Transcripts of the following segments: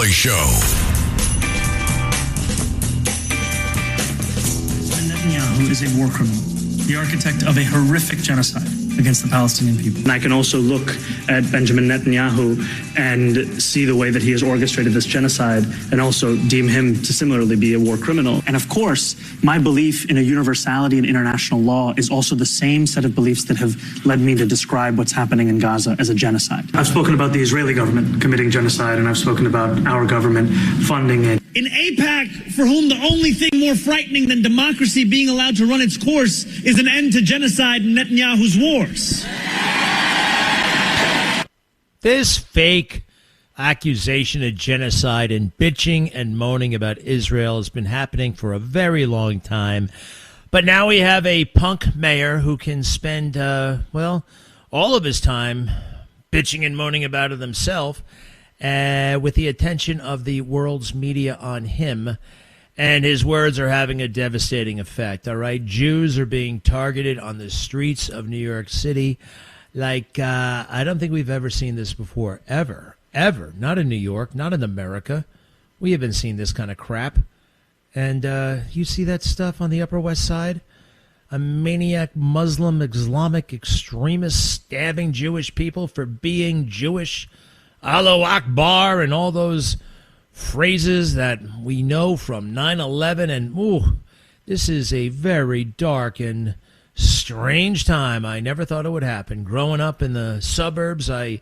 Show. Netanyahu is a war criminal, the architect of a horrific genocide against the Palestinian people. And I can also look at Benjamin Netanyahu and see the way that he has orchestrated this genocide and also deem him to similarly be a war criminal. And of course, my belief in a universality in international law is also the same set of beliefs that have led me to describe what's happening in Gaza as a genocide. I've spoken about the Israeli government committing genocide, and I've spoken about our government funding it. In AIPAC, for whom the only thing more frightening than democracy being allowed to run its course is an end to genocide and Netanyahu's wars. This fake accusation of genocide and bitching and moaning about Israel has been happening for a very long time. But now we have a punk mayor who can spend, all of his time bitching and moaning about it himself, with the attention of the world's media on him. And his words are having a devastating effect, all right? Jews are being targeted on the streets of New York City like I don't think we've ever seen this before, ever. Not in New York, not in America. We haven't seen this kind of crap. And you see that stuff on the Upper West Side? A maniac Muslim Islamic extremist stabbing Jewish people for being Jewish. Allahu Akbar and all those phrases that we know from 9/11. And this is a very dark and strange time. I never thought it would happen. Growing up in the suburbs, I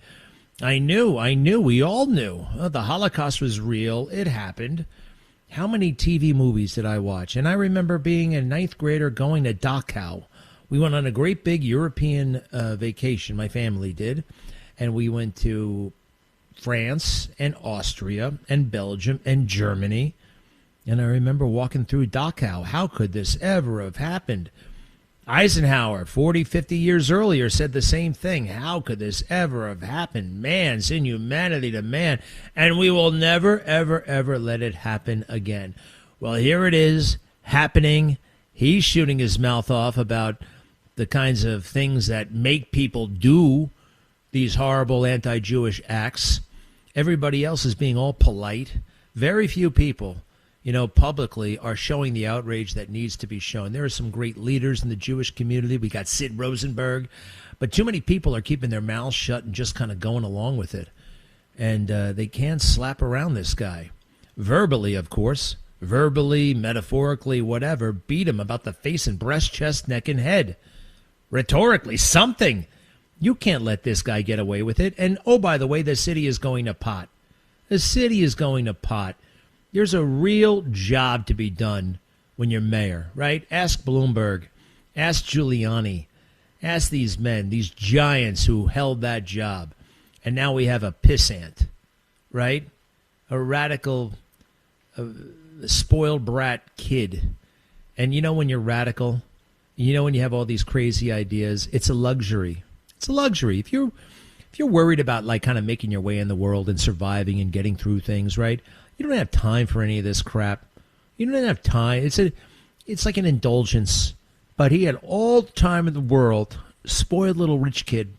knew, we all knew. The Holocaust was real. It happened. How many TV movies did I watch? And I remember being a ninth grader going to Dachau. We went on a great big European vacation, my family did. And we went to France and Austria and Belgium and Germany. And I remember walking through Dachau. How could this ever have happened? Eisenhower, 40, 50 years earlier, said the same thing. How could this ever have happened? Man's inhumanity to man. And we will never, ever, ever let it happen again. Well, here it is happening. He's shooting his mouth off about the kinds of things that make people do these horrible anti-Jewish acts. Everybody else is being all polite. Very few people, publicly are showing the outrage that needs to be shown. There are some great leaders in the Jewish community. We got Sid Rosenberg. But too many people are keeping their mouths shut and just kind of going along with it. And they can't slap around this guy. Verbally, of course. Verbally, metaphorically, whatever. Beat him about the face and breast, chest, neck, and head. Rhetorically, something. You can't let this guy get away with it. And, oh, by the way, the city is going to pot. The city is going to pot. There's a real job to be done when you're mayor, right? Ask Bloomberg. Ask Giuliani. Ask these men, these giants who held that job. And now we have a pissant, right? A radical, spoiled brat kid. And when you're radical, when you have all these crazy ideas, it's a luxury. It's a luxury. If you're worried about kind of making your way in the world and surviving and getting through things, right? You don't have time for any of this crap. You don't have time. It's like an indulgence. But he had all the time in the world. Spoiled little rich kid.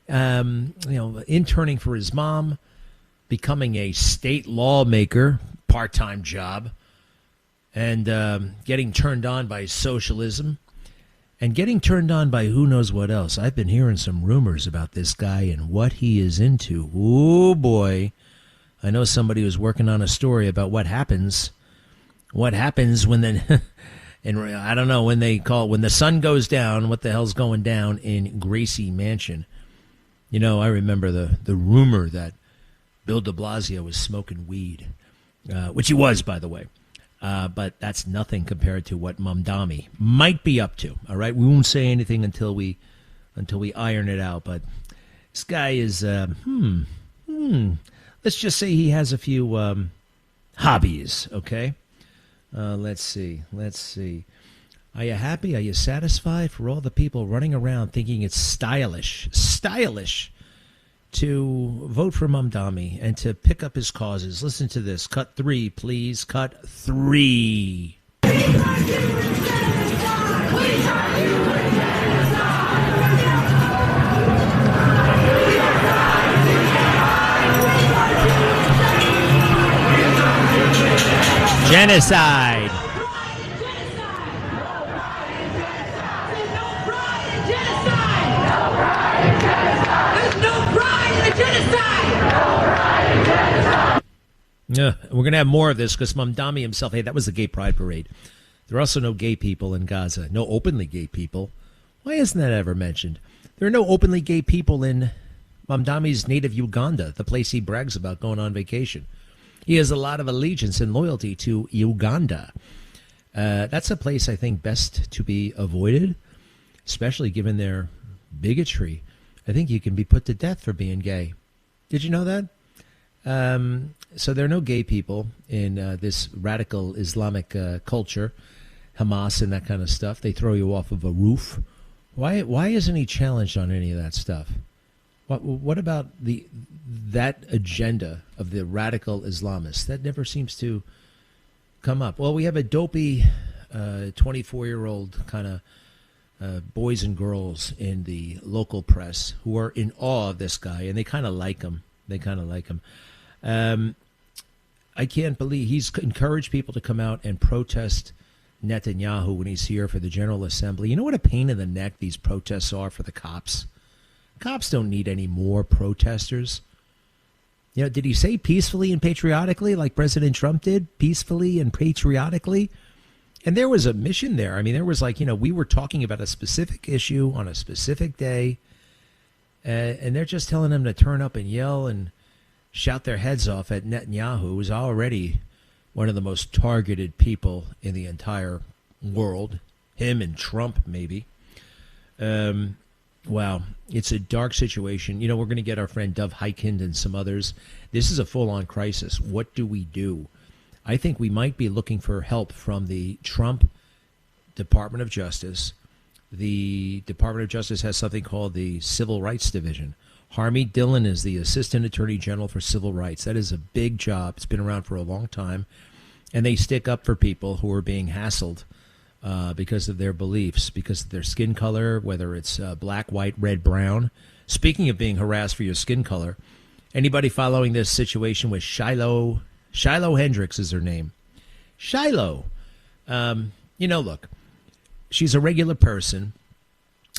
Interning for his mom, becoming a state lawmaker, part-time job, and getting turned on by socialism. And getting turned on by who knows what else. I've been hearing some rumors about this guy and what he is into. Oh, boy. I know somebody was working on a story about what happens when and I don't know when they call it, when the sun goes down, what the hell's going down in Gracie Mansion. I remember the rumor that Bill de Blasio was smoking weed, which he was, by the way. But that's nothing compared to what Mamdani might be up to. All right, we won't say anything until we iron it out. But this guy is, let's just say he has a few hobbies. Okay, let's see. Are you happy? Are you satisfied for all the people running around thinking it's stylish to vote for Mamdani and to pick up his causes? Listen to this. Cut 3, please. Cut 3. Genocide. Yeah, we're going to have more of this because Mamdani himself, hey, that was the gay pride parade. There are also no gay people in Gaza, no openly gay people. Why isn't that ever mentioned? There are no openly gay people in Mamdani's native Uganda, the place he brags about going on vacation. He has a lot of allegiance and loyalty to Uganda. That's a place I think best to be avoided, especially given their bigotry. I think you can be put to death for being gay. Did you know that? So there are no gay people in this radical Islamic culture, Hamas and that kind of stuff. They throw you off of a roof. Why isn't he challenged on any of that stuff? What about that agenda of the radical Islamists? That never seems to come up. Well, we have a dopey 24-year-old kind of boys and girls in the local press who are in awe of this guy, and they kind of like him. I can't believe he's encouraged people to come out and protest Netanyahu when he's here for the General Assembly. You know what a pain in the neck these protests are for the cops? Cops don't need any more protesters. You know, did he say peacefully and patriotically like President Trump did? Peacefully and patriotically? And there was a mission there. I mean, there was like, you know, we were talking about a specific issue on a specific day, and they're just telling them to turn up and yell and shout their heads off at Netanyahu, who's already one of the most targeted people in the entire world. Him and Trump, maybe. Wow, it's a dark situation. You know, we're going to get our friend Dov Heikind and some others. This is a full-on crisis. What do we do? I think we might be looking for help from the Trump Department of Justice. The Department of Justice has something called the Civil Rights Division. Harmeet Dillon is the Assistant Attorney General for Civil Rights. That is a big job. It's been around for a long time. And they stick up for people who are being hassled because of their beliefs, because of their skin color, whether it's black, white, red, brown. Speaking of being harassed for your skin color, anybody following this situation with Shiloh Hendricks is her name. Shiloh. You know, look, she's a regular person.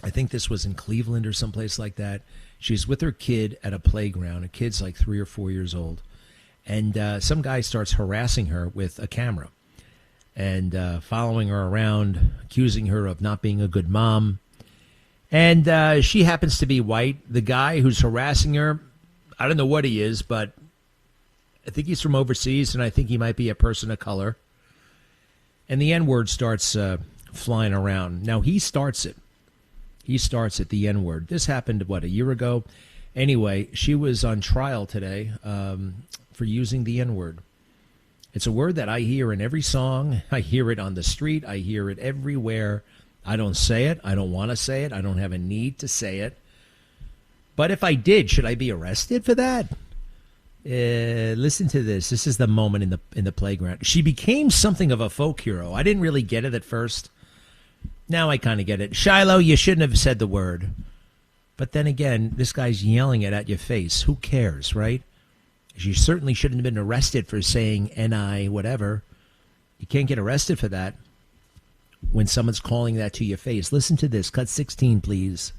I think this was in Cleveland or someplace like that. She's with her kid at a playground. A kid's like 3 or 4 years old. And some guy starts harassing her with a camera and following her around, accusing her of not being a good mom. And she happens to be white. The guy who's harassing her, I don't know what he is, but I think he's from overseas, and I think he might be a person of color. And the N-word starts flying around. Now, he starts it. The N-word. This happened, a year ago? Anyway, she was on trial today for using the N-word. It's a word that I hear in every song. I hear it on the street. I hear it everywhere. I don't say it. I don't want to say it. I don't have a need to say it. But if I did, should I be arrested for that? Listen to this. This is the moment in the playground. She became something of a folk hero. I didn't really get it at first. Now I kind of get it. Shiloh, you shouldn't have said the word. But then again, this guy's yelling it at your face. Who cares, right? She certainly shouldn't have been arrested for saying N-I whatever. You can't get arrested for that when someone's calling that to your face. Listen to this. Cut 16, please.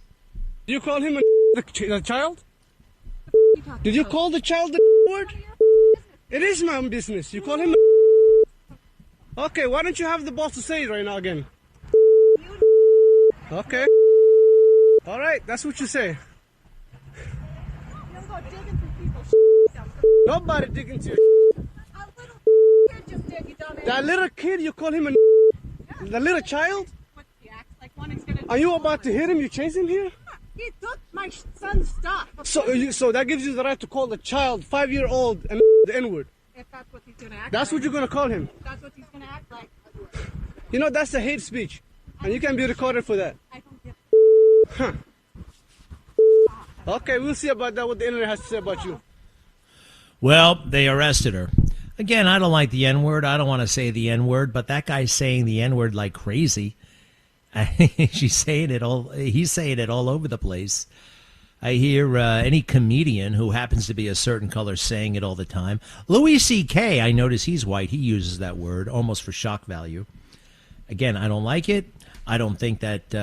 Did you call him a child? Did you call the child the word? It is my own business. You call him a... Okay, why don't you have the boss to say it right now again? Okay. All right, that's what you say. Nobody digging to your That little kid, you call him a... The little child? Are you about to hit him? You chase him here? He took my son's stuff. So that gives you the right to call the child, 5-year-old, and the N-word. If that's what he's going to act That's like. what you're going to call him. That's what he's going to act like. You know, that's a hate speech. And you can be recorded for that. I don't give Huh. Okay, we'll see about that, what the internet has to say about you. Well, they arrested her. Again, I don't like the N-word. I don't want to say the N-word, but that guy's saying the N-word like crazy. He's saying it all over the place. I hear any comedian who happens to be a certain color saying it all the time. Louis C.K., I notice he's white. He uses that word almost for shock value. Again, I don't like it. I don't think that,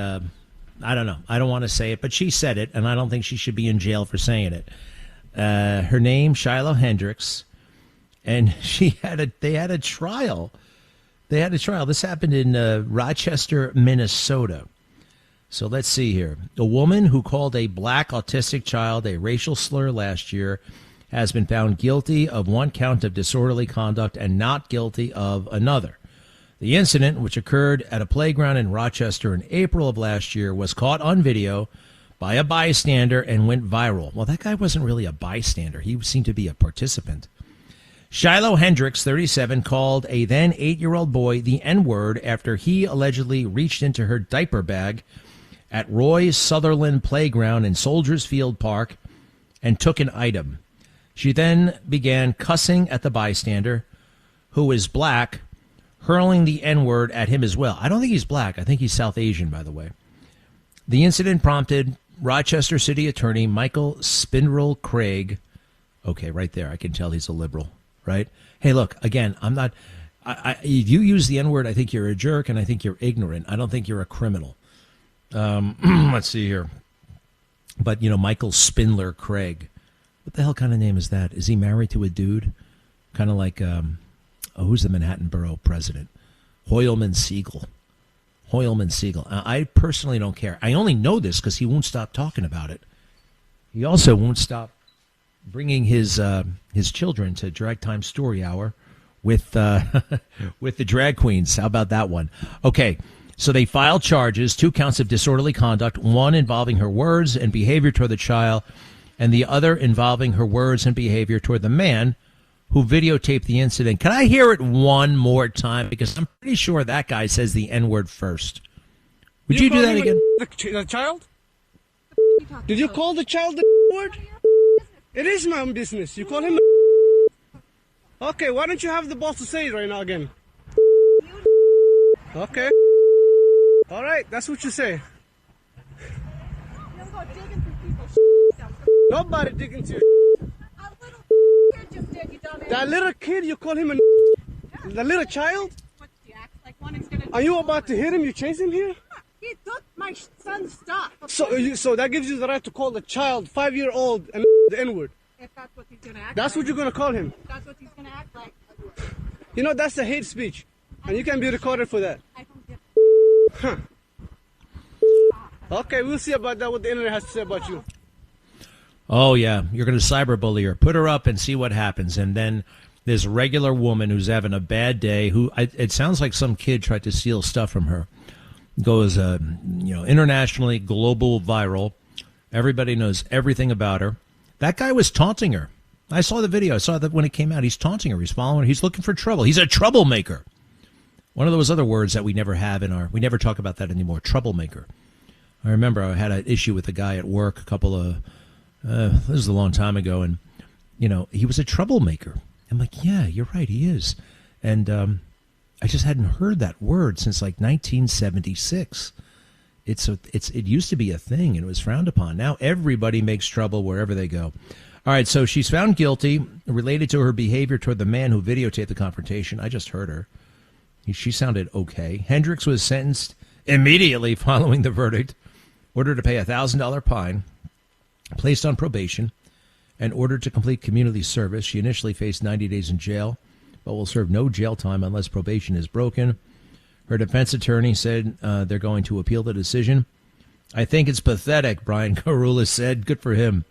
I don't know. I don't want to say it, but she said it, and I don't think she should be in jail for saying it. Her name, Shiloh Hendricks, and they had a trial. They had a trial. This happened in Rochester, Minnesota. So let's see here. A woman who called a black autistic child a racial slur last year has been found guilty of one count of disorderly conduct and not guilty of another. The incident, which occurred at a playground in Rochester in April of last year, was caught on video by a bystander and went viral. Well, that guy wasn't really a bystander. He seemed to be a participant. Shiloh Hendricks, 37, called a then 8-year-old boy the N-word after he allegedly reached into her diaper bag at Roy Sutherland Playground in Soldiers Field Park and took an item. She then began cussing at the bystander, who is black, hurling the N-word at him as well. I don't think he's black. I think he's South Asian, by the way. The incident prompted Rochester City Attorney Michael Spindrell Craig. Okay, right there. I can tell he's a liberal, right? Hey, look, again, I'm not... if you use the N-word, I think you're a jerk, and I think you're ignorant. I don't think you're a criminal. Let's see here. But, Michael Spindler Craig. What the hell kind of name is that? Is he married to a dude? Kind of like, who's the Manhattan Borough president? Hoylman Siegel. I personally don't care. I only know this because he won't stop talking about it. He also won't stop bringing his children to Drag Time Story Hour with with the drag queens. How about that one? Okay. So they filed charges, 2 counts of disorderly conduct, one involving her words and behavior toward the child, and the other involving her words and behavior toward the man who videotaped the incident. Can I hear it one more time? Because I'm pretty sure that guy says the N-word first. Would you do that again? The child? Did you call the child the word? It is my own business. You call him Okay, why don't you have the balls to say it right now again? Okay. All right, that's what you say. Don't go digging through people's Nobody digging into your A little kid just did, you dumbass. That little kid, you call him the little child? What, he acts like one is gonna... Are you about to hit him? You chase him here? He took my son's stuff. So that gives you the right to call the child, 5-year-old, and the N-word. If that's what he's gonna act That's like. what you're going to call him. That's what he's gonna act like. That's a hate speech. And you can be recorded for that. I don't give Huh. Okay, we'll see about that, what the internet has to say about you. Oh, yeah. You're going to cyberbully her. Put her up and see what happens. And then this regular woman who's having a bad day, it sounds like some kid tried to steal stuff from her, goes, internationally global viral. Everybody knows everything about her. That guy was taunting her. I saw the video. I saw that when it came out. He's taunting her. He's following her. He's looking for trouble. He's a troublemaker. One of those other words that we never have we never talk about that anymore, troublemaker. I remember I had an issue with a guy at work this was a long time ago, and, he was a troublemaker. I'm like, yeah, you're right, he is. And I just hadn't heard that word since, 1976. It used to be a thing, and it was frowned upon. Now everybody makes trouble wherever they go. All right, so she's found guilty related to her behavior toward the man who videotaped the confrontation. I just heard her. She sounded okay. Hendricks was sentenced immediately following the verdict, ordered to pay a $1,000 fine, placed on probation, and ordered to complete community service. She initially faced 90 days in jail, but will serve no jail time unless probation is broken. Her defense attorney said they're going to appeal the decision. I think it's pathetic, Brian Carula said. Good for him.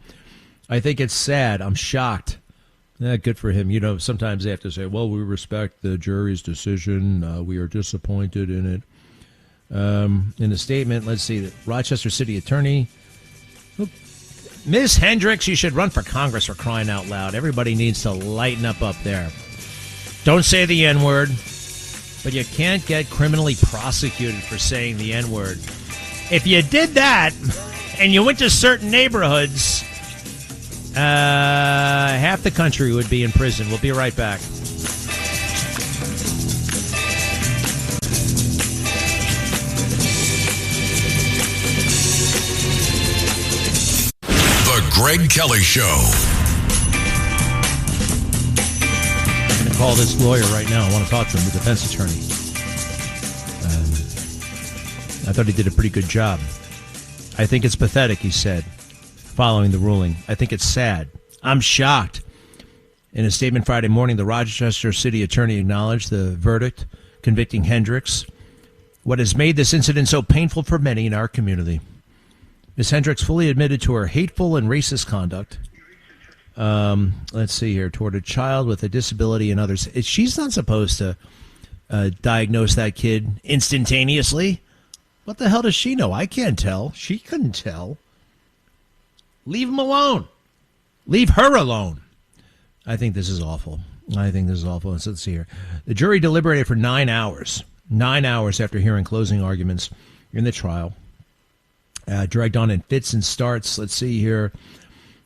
I think it's sad. I'm shocked. Good for him. Sometimes they have to say, well, we respect the jury's decision. We are disappointed in it. In a statement, let's see, the Rochester City Attorney. Ms. Hendricks, you should run for Congress, for crying out loud. Everybody needs to lighten up there. Don't say the N-word, but you can't get criminally prosecuted for saying the N-word. If you did that and you went to certain neighborhoods, half the country would be in prison. We'll be right back. Greg Kelly Show. I'm going to call this lawyer right now. I want to talk to him, the defense attorney. I thought he did a pretty good job. I think it's pathetic, he said, following the ruling. I think it's sad. I'm shocked. In a statement Friday morning, the Rochester City Attorney acknowledged the verdict convicting Hendricks. What has made this incident so painful for many in our community. Ms. Hendricks fully admitted to her hateful and racist conduct. Let's see here, toward a child with a disability and others. She's not supposed to diagnose that kid instantaneously. What the hell does she know? I can't tell. She couldn't tell. Leave him alone. Leave her alone. I think this is awful. Let's see here. The jury deliberated for 9 hours. 9 hours after hearing closing arguments in the trial. Dragged on in fits and starts. Let's see here.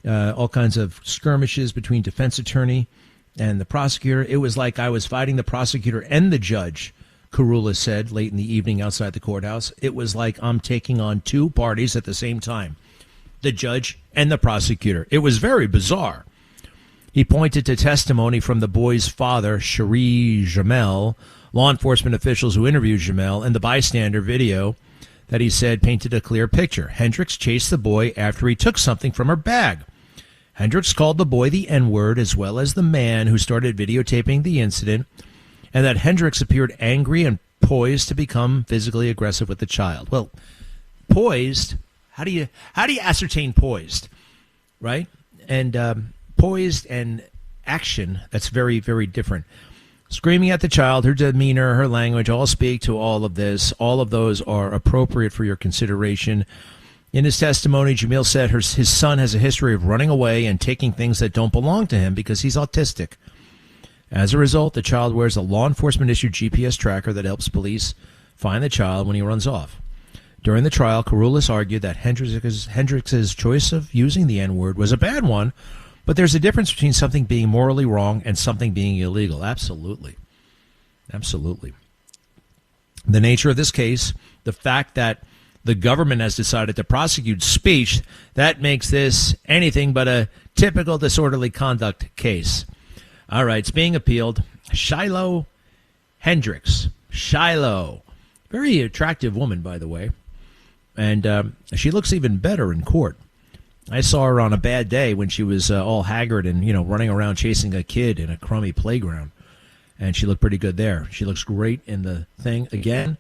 All kinds of skirmishes between defense attorney and the prosecutor. It was like I was fighting the prosecutor and the judge, Karula said late in the evening outside the courthouse. It was like I'm taking on two parties at the same time, the judge and the prosecutor. It was very bizarre. He pointed to testimony from the boy's father, Cherie Jamel, law enforcement officials who interviewed Jamel, and the bystander video that he said painted a clear picture. Hendricks chased the boy after he took something from her bag. Hendricks called the boy the N-word, as well as the man who started videotaping the incident, and that Hendricks appeared angry and poised to become physically aggressive with the child. Well, poised, how do you ascertain poised, right? And poised and action, that's very, very different. Screaming at the child, her demeanor, her language, all speak to all of this. All of those are appropriate for your consideration. In his testimony, Jamil said his son has a history of running away and taking things that don't belong to him because he's autistic. As a result, the child wears a law enforcement-issued GPS tracker that helps police find the child when he runs off. During the trial, Karoulis argued that Hendricks' choice of using the N-word was a bad one, but there's a difference between something being morally wrong and something being illegal. Absolutely. Absolutely. The nature of this case, the fact that the government has decided to prosecute speech, that makes this anything but a typical disorderly conduct case. All right, it's being appealed. Shiloh Hendricks. Shiloh. Very attractive woman, by the way. And she looks even better in court. I saw her on a bad day when she was all haggard and, running around chasing a kid in a crummy playground. And she looked pretty good there. She looks great in the thing. Again,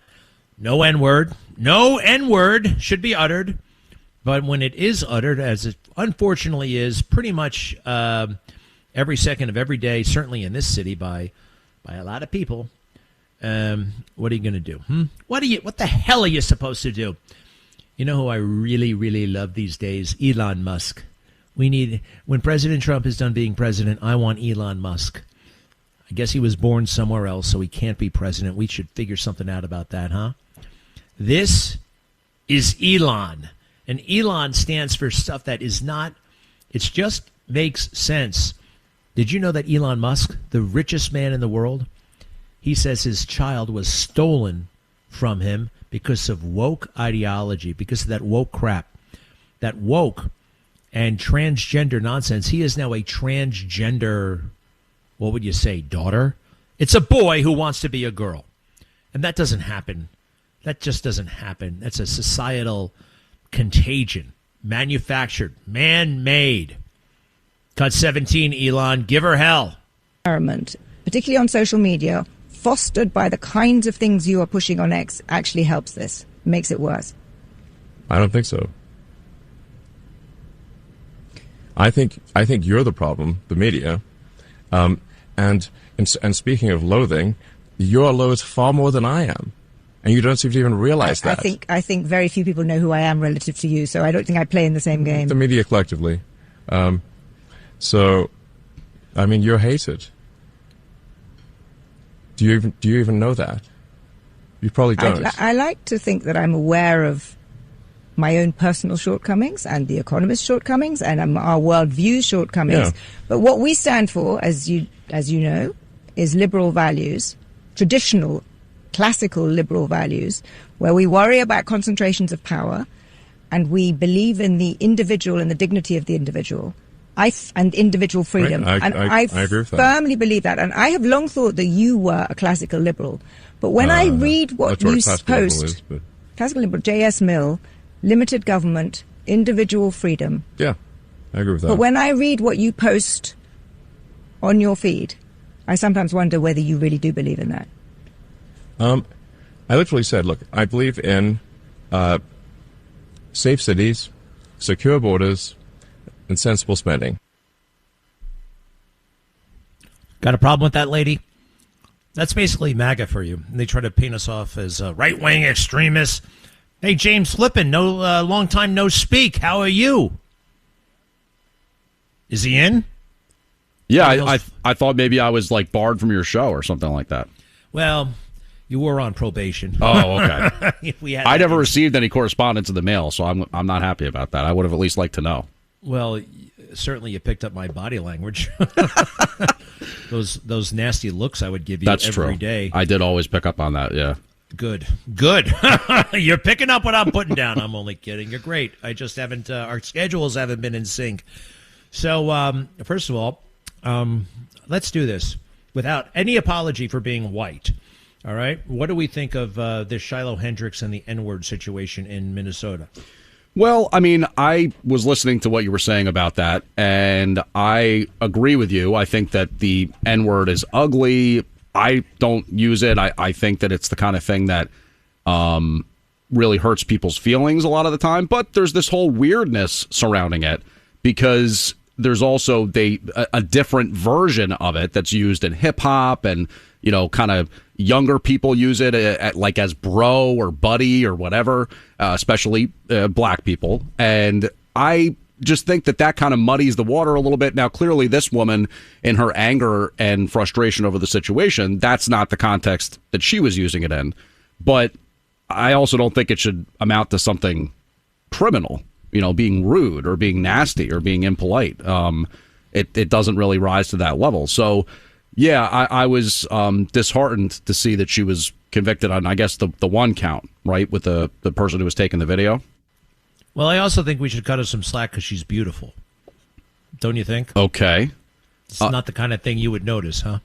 no N-word. No N-word should be uttered. But when it is uttered, as it unfortunately is pretty much every second of every day, certainly in this city by a lot of people, what are you going to do? What the hell are you supposed to do? You know who I really, really love these days? Elon Musk. When President Trump is done being president, I want Elon Musk. I guess he was born somewhere else, so he can't be president. We should figure something out about that, huh? This is Elon. And Elon stands for stuff that is not, it just makes sense. Did you know that Elon Musk, the richest man in the world, he says his child was stolen from him because of woke ideology, because of that woke crap, that woke and transgender nonsense. He is now a transgender, what would you say, daughter? It's a boy who wants to be a girl. And that doesn't happen. That just doesn't happen. That's a societal contagion, manufactured, man-made. Cut 17, Elon. Give her hell. Environment, particularly on social media, fostered by the kinds of things you are pushing on X, actually helps this, makes it worse. I don't think so. I think you're the problem, the media. And speaking of loathing, you're loathed far more than I am, and you don't seem to even realize that. I think very few people know who I am relative to you, so I don't think I play in the same game. The media collectively. So, I mean, you're hated. Do you even know that? You probably don't. I like to think that I'm aware of my own personal shortcomings and the Economist's shortcomings and our worldview's shortcomings. Yeah. But what we stand for, as you know, is liberal values, traditional, classical liberal values, where we worry about concentrations of power, and we believe in the individual and the dignity of the individual, and individual freedom. Right. I agree with that. Firmly believe that. And I have long thought that you were a classical liberal. But when I read what you post, classical liberal, J.S. Mill, limited government, individual freedom. Yeah, I agree with that. But when I read what you post on your feed, I sometimes wonder whether you really do believe in that. I literally said, look, I believe in safe cities, secure borders, and sensible spending. Got a problem with that, lady? That's basically MAGA for you. They try to paint us off as right-wing extremists. Hey, James Flippin, long time no speak. How are you? Is he in? Yeah, I thought maybe I was like barred from your show or something like that. Well, you were on probation. Oh, okay. I never received. received any correspondence in the mail, so I'm not happy about that. I would have at least liked to know. Well, certainly you picked up my body language. Those nasty looks I would give you That's every true. day. I did always pick up on that, yeah. Good. You're picking up what I'm putting down. I'm only kidding. You're great. I just haven't, our schedules haven't been in sync. So, first of all, let's do this without any apology for being white. All right. What do we think of this Shiloh Hendricks and the N-word situation in Minnesota? Well, I mean, I was listening to what you were saying about that, and I agree with you. I think that the N-word is ugly. I don't use it. I think that it's the kind of thing that really hurts people's feelings a lot of the time. But there's this whole weirdness surrounding it because there's also a different version of it that's used in hip hop, and kind of younger people use it like as bro or buddy or whatever, especially black people. And I just think that kind of muddies the water a little bit. Now, clearly, this woman, in her anger and frustration over the situation, that's not the context that she was using it in. But I also don't think it should amount to something criminal, being rude or being nasty or being impolite. It doesn't really rise to that level. So, yeah, I was disheartened to see that she was convicted on, I guess, the one count, right, with the person who was taking the video. Well, I also think we should cut her some slack because she's beautiful. Don't you think? Okay. It's not the kind of thing you would notice, huh?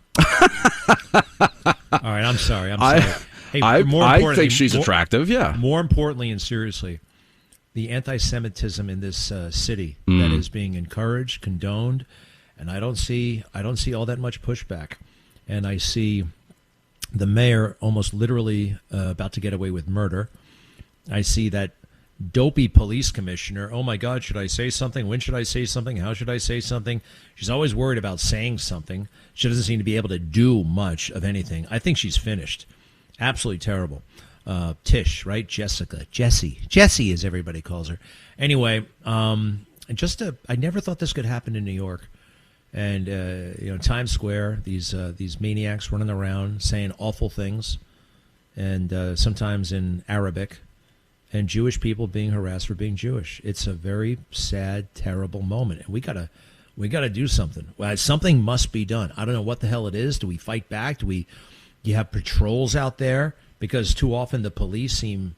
All right, I'm sorry. Hey, I think she's attractive, yeah. More importantly and seriously, the anti-Semitism in this city that is being encouraged, condoned, and I don't see all that much pushback. And I see the mayor almost literally about to get away with murder. I see that dopey police commissioner. Oh my God, should I say something? When should I say something? How should I say something? She's always worried about saying something. She doesn't seem to be able to do much of anything. I think she's finished. Absolutely terrible. Tish, right? Jessie as everybody calls her. Anyway, I never thought this could happen in New York. And Times Square, these maniacs running around saying awful things, and sometimes in Arabic, and Jewish people being harassed for being Jewish. It's a very sad, terrible moment, and we gotta do something. Well, something must be done. I don't know what the hell it is. Do we fight back? Do you have patrols out there? Because too often the police seem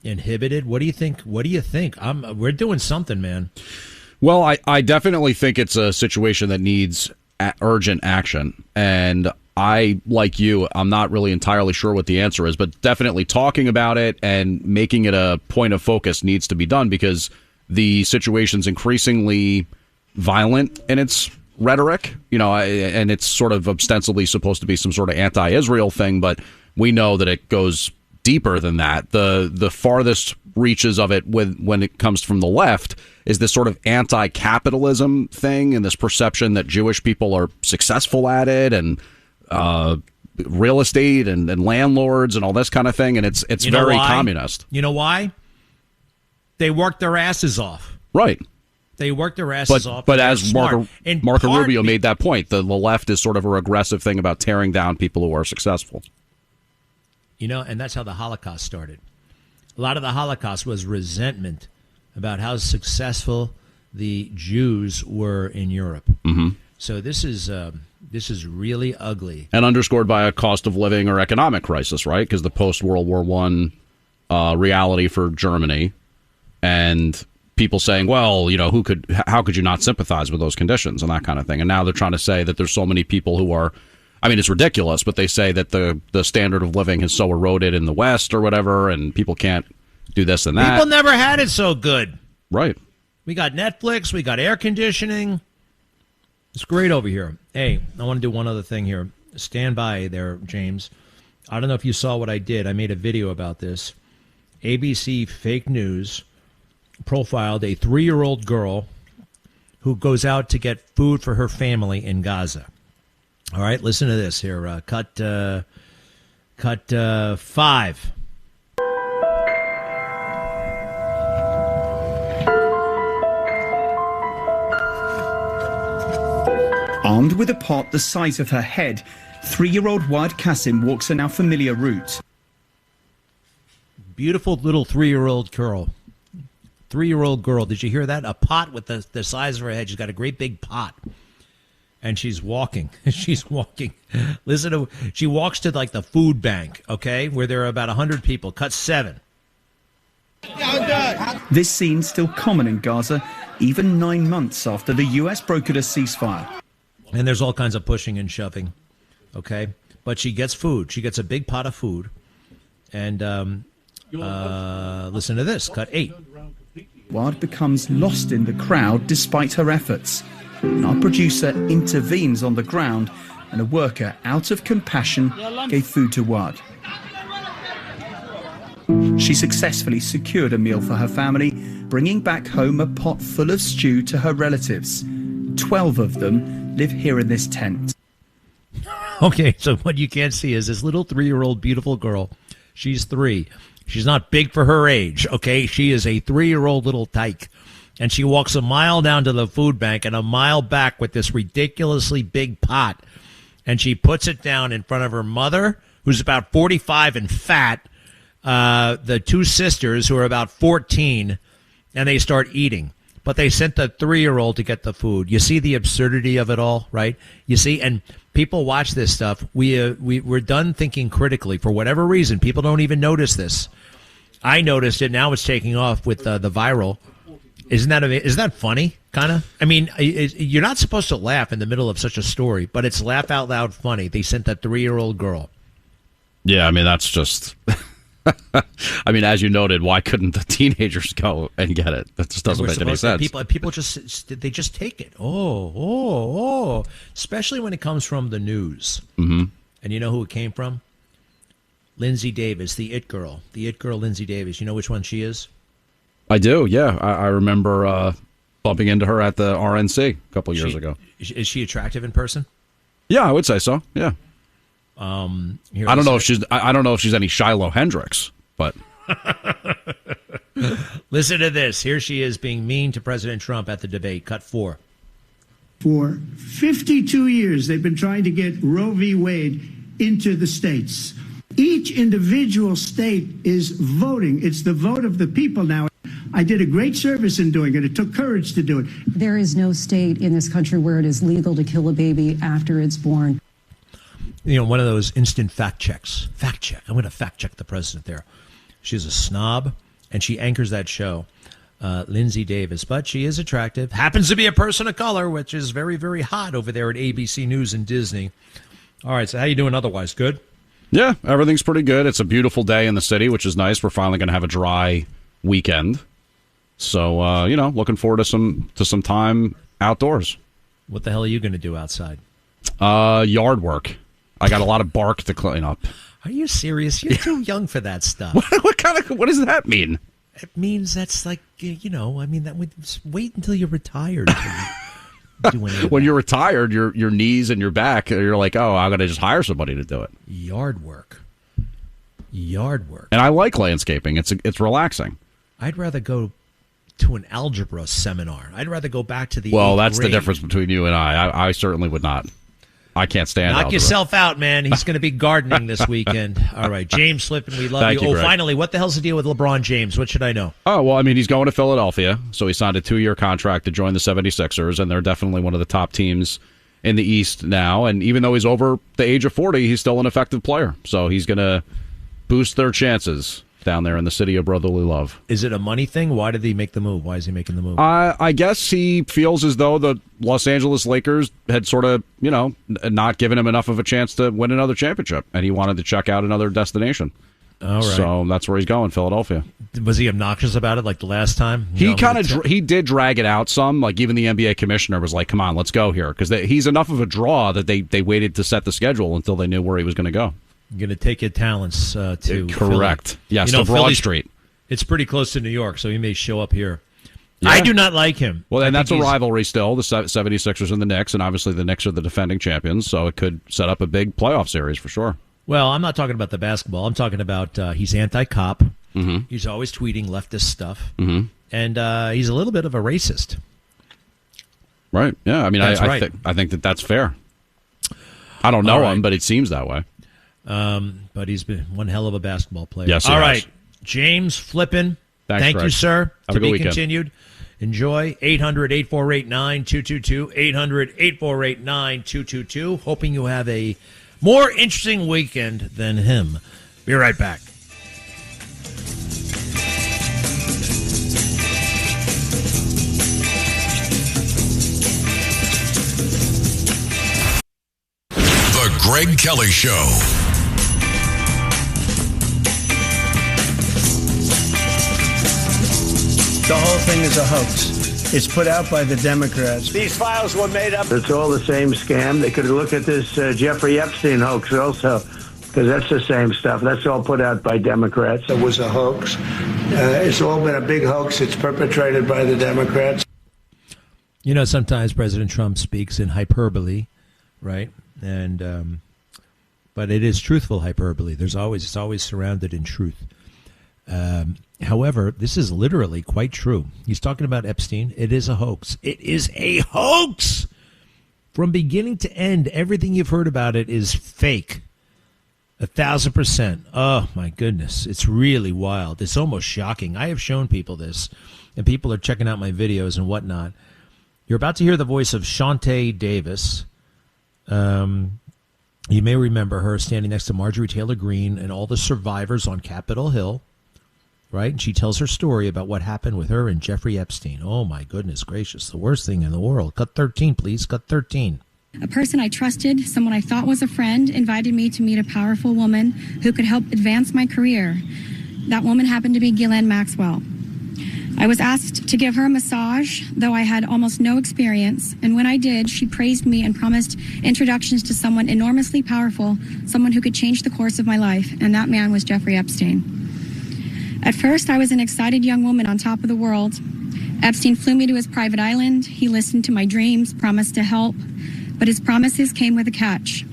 inhibited. What do you think? We're doing something, man. Well, I definitely think it's a situation that needs urgent action. And I, like you, I'm not really entirely sure what the answer is, but definitely talking about it and making it a point of focus needs to be done because the situation's increasingly violent in its rhetoric, and it's sort of ostensibly supposed to be some sort of anti-Israel thing, but we know that it goes deeper than that. The farthest reaches of it when it comes from the left is this sort of anti-capitalism thing and this perception that Jewish people are successful at it and real estate and landlords and all this kind of thing, and it's very communist. You know why? They work their asses off. Right. They work their asses off. But as Marco Rubio made that point, the left is sort of a regressive thing about tearing down people who are successful. And that's how the Holocaust started. A lot of the Holocaust was resentment about how successful the Jews were in Europe. Mm-hmm. So this is really ugly. And underscored by a cost of living or economic crisis, right? Because the post-World War I reality for Germany and people saying, well, how could you not sympathize with those conditions and that kind of thing? And now they're trying to say that there's so many people who are, I mean, it's ridiculous, but they say that the standard of living has so eroded in the West or whatever, and people can't do this and that. People never had it so good. Right. We got Netflix, we got air conditioning. It's great over here. Hey, I want to do one other thing here. Stand by there, James. I don't know if you saw what I did. I made a video about this. ABC Fake News profiled a 3-year-old girl who goes out to get food for her family in Gaza. All right, listen to this here. Cut 5. Armed with a pot the size of her head, 3-year-old Wad Qasim walks a now familiar route. Beautiful little 3-year-old girl. 3-year-old girl. Did you hear that? A pot with the size of her head. She's got a great big pot. And she's walking. She's walking. Listen to, she walks to like the food bank, okay, where there are about 100 people. Cut 7. This scene's still common in Gaza, even 9 months after the U.S. brokered a ceasefire. And there's all kinds of pushing and shoving, okay? But she gets food. She gets a big pot of food. And listen to this. Cut 8. Wad becomes lost in the crowd despite her efforts. Our producer intervenes on the ground, and a worker, out of compassion, gave food to Wad. She successfully secured a meal for her family, bringing back home a pot full of stew to her relatives. 12 of them live here in this tent. Okay, so what you can't see is this little 3-year-old beautiful girl. She's 3. She's not big for her age, okay? She is a 3-year-old little tyke. And she walks a mile down to the food bank and a mile back with this ridiculously big pot. And she puts it down in front of her mother, who's about 45 and fat, the 2 sisters, who are about 14, and they start eating. But they sent the 3-year-old to get the food. You see the absurdity of it all, right? You see, and people watch this stuff. We're done thinking critically for whatever reason. People don't even notice this. I noticed it. Now it's taking off with the viral. Isn't that funny? Kind of. I mean, you're not supposed to laugh in the middle of such a story, but it's laugh out loud funny. They sent that 3-year-old girl. Yeah, I mean, that's just. I mean, as you noted, why couldn't the teenagers go and get it? That just doesn't make any sense. People just take it. Oh. Especially when it comes from the news. Mm-hmm. And you know who it came from? Lindsay Davis, the it girl. The it girl, Lindsay Davis. You know which one she is? I do, yeah. I remember bumping into her at the RNC a couple years ago. Is she attractive in person? Yeah, I would say so. Yeah. I don't know if she's any Shiloh Hendricks, but listen to this. Here she is being mean to President Trump at the debate. Cut 4. For 52 years, they've been trying to get Roe v. Wade into the states. Each individual state is voting. It's the vote of the people now. I did a great service in doing it. It took courage to do it. There is no state in this country where it is legal to kill a baby after it's born. You know, one of those instant fact checks. Fact check. I'm going to fact check the president there. She's a snob, and she anchors that show, Lindsay Davis. But she is attractive. Happens to be a person of color, which is very, very hot over there at ABC News and Disney. All right, so how you doing otherwise? Good? Yeah, everything's pretty good. It's a beautiful day in the city, which is nice. We're finally going to have a dry weekend. So, looking forward to some time outdoors. What the hell are you going to do outside? Yard work. I got a lot of bark to clean up. Are you serious? You're too young for that stuff. What does that mean? It means that's like, that would wait until you're retired. When you're retired, your knees and your back, you're like, oh, I'm going to just hire somebody to do it. Yard work. And I like landscaping. It's relaxing. I'd rather go to an algebra seminar. I'd rather go back to the Well, that's grade. The difference between you and I certainly would not. I can't stand Knock algebra. Yourself out, man. He's going to be gardening this weekend. All right, James Flippin, we love Thank you, Greg. Finally, what the hell's the deal with LeBron James? What should I know? Oh, well, I mean, he's going to Philadelphia, so he signed a 2-year contract to join the 76ers, and they're definitely one of the top teams in the East now. And even though he's over the age of 40, he's still an effective player, so he's going to boost their chances. down there in the city of brotherly love. Is it a money thing? Why did he make the move? Why is he making the move? I guess he feels as though the Los Angeles Lakers had sort of, not given him enough of a chance to win another championship, and he wanted to check out another destination. All right. So that's where he's going, Philadelphia. Was he obnoxious about it like the last time? He he did drag it out some. Like even the NBA commissioner was like, "Come on, let's go here," because he's enough of a draw that they waited to set the schedule until they knew where he was going to go. You're going to take your talents to correct. Philly. Yes, to Broad Street. It's pretty close to New York, so he may show up here. Yeah. I do not like him. Well, and that's a rivalry still, the 76ers and the Knicks, and obviously the Knicks are the defending champions, so it could set up a big playoff series for sure. Well, I'm not talking about the basketball. I'm talking about he's anti-cop. Mm-hmm. He's always tweeting leftist stuff. Mm-hmm. And he's a little bit of a racist. Right. Yeah, I mean, I think that's fair. I don't know him, but it seems that way. But he's been one hell of a basketball player. Yes, all right. James Flippin. Thank you, sir. Have a good weekend. Continued. Enjoy. 800-848-9222. 800-848-9222. Hoping you have a more interesting weekend than him. Be right back. The Greg Kelly Show. The whole thing is a hoax. It's put out by the Democrats. These files were made up. It's all the same scam. They could look at this Jeffrey Epstein hoax also, because that's the same stuff. That's all put out by Democrats. It was a hoax. It's all been a big hoax. It's perpetrated by the Democrats. You know, sometimes President Trump speaks in hyperbole, right? And but it is truthful hyperbole. It's always surrounded in truth. However, this is literally quite true. He's talking about Epstein. It is a hoax. It is a hoax! From beginning to end, everything you've heard about it is fake. 1,000%. Oh, my goodness. It's really wild. It's almost shocking. I have shown people this, and people are checking out my videos and whatnot. You're about to hear the voice of Shantae Davis. You may remember her standing next to Marjorie Taylor Greene and all the survivors on Capitol Hill. Right? And she tells her story about what happened with her and Jeffrey Epstein. Oh, my goodness gracious. The worst thing in the world. Cut 13, please. Cut 13. A person I trusted, someone I thought was a friend, invited me to meet a powerful woman who could help advance my career. That woman happened to be Ghislaine Maxwell. I was asked to give her a massage, though I had almost no experience. And when I did, she praised me and promised introductions to someone enormously powerful, someone who could change the course of my life. And that man was Jeffrey Epstein. At first, I was an excited young woman on top of the world. Epstein flew me to his private island. He listened to my dreams, promised to help, but his promises came with a catch.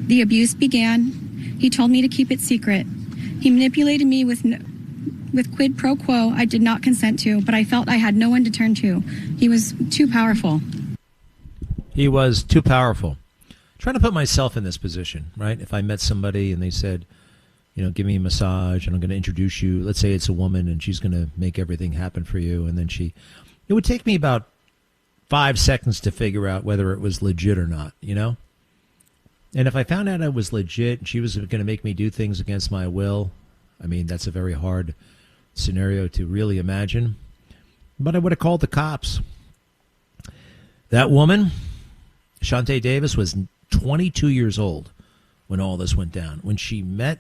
The abuse began. He told me to keep it secret. He manipulated me with quid pro quo I did not consent to, but I felt I had no one to turn to. He was too powerful. He was too powerful. I'm trying to put myself in this position, right? If I met somebody and they said, give me a massage and I'm going to introduce you. Let's say it's a woman and she's going to make everything happen for you. And then it would take me about 5 seconds to figure out whether it was legit or not, And if I found out it was legit and she was going to make me do things against my will, I mean, that's a very hard scenario to really imagine. But I would have called the cops. That woman, Shantae Davis, was 22 years old when all this went down. When she met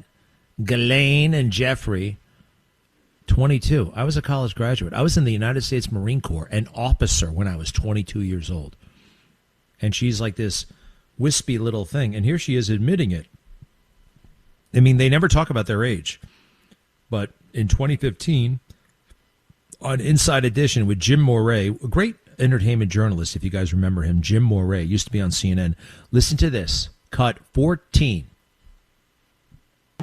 Ghislaine and Jeffrey, 22. I was a college graduate. I was in the United States Marine Corps, an officer when I was 22 years old. And she's like this wispy little thing. And here she is admitting it. I mean, they never talk about their age. But in 2015, on Inside Edition with Jim Moret, a great entertainment journalist, if you guys remember him, Jim Moret, used to be on CNN. Listen to this. Cut 14.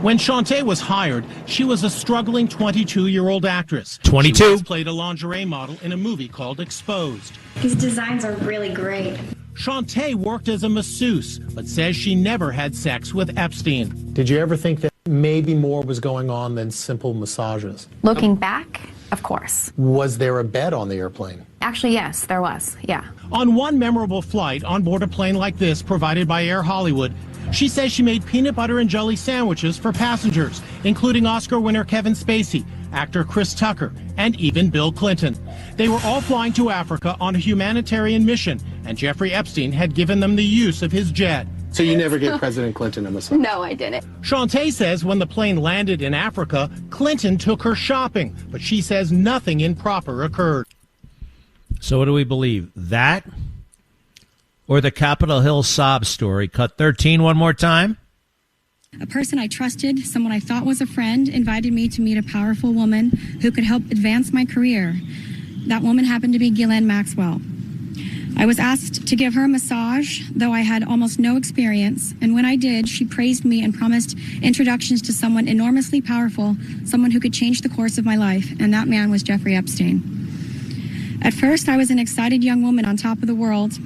When Shantae was hired, she was a struggling 22-year-old actress. 22. She once played a lingerie model in a movie called Exposed. These designs are really great. Shantae worked as a masseuse, but says she never had sex with Epstein. Did you ever think that maybe more was going on than simple massages? Looking back, of course. Was there a bed on the airplane? Actually, yes, there was, yeah. On one memorable flight on board a plane like this provided by Air Hollywood, She says she made peanut butter and jelly sandwiches for passengers, including Oscar winner Kevin Spacey, actor Chris Tucker, and even Bill Clinton. They were all flying to Africa on a humanitarian mission, and Jeffrey Epstein had given them the use of his jet. So you never gave President Clinton a massage? No, I didn't. Shantae says when the plane landed in Africa, Clinton took her shopping, but she says nothing improper occurred. So what do we believe? That or the Capitol Hill sob story? Cut 13 one more time. A person I trusted, someone I thought was a friend, invited me to meet a powerful woman who could help advance my career. That woman happened to be Ghislaine Maxwell. I was asked to give her a massage, though I had almost no experience, and when I did, she praised me and promised introductions to someone enormously powerful, someone who could change the course of my life, and that man was Jeffrey Epstein. At first, I was an excited young woman on top of the world.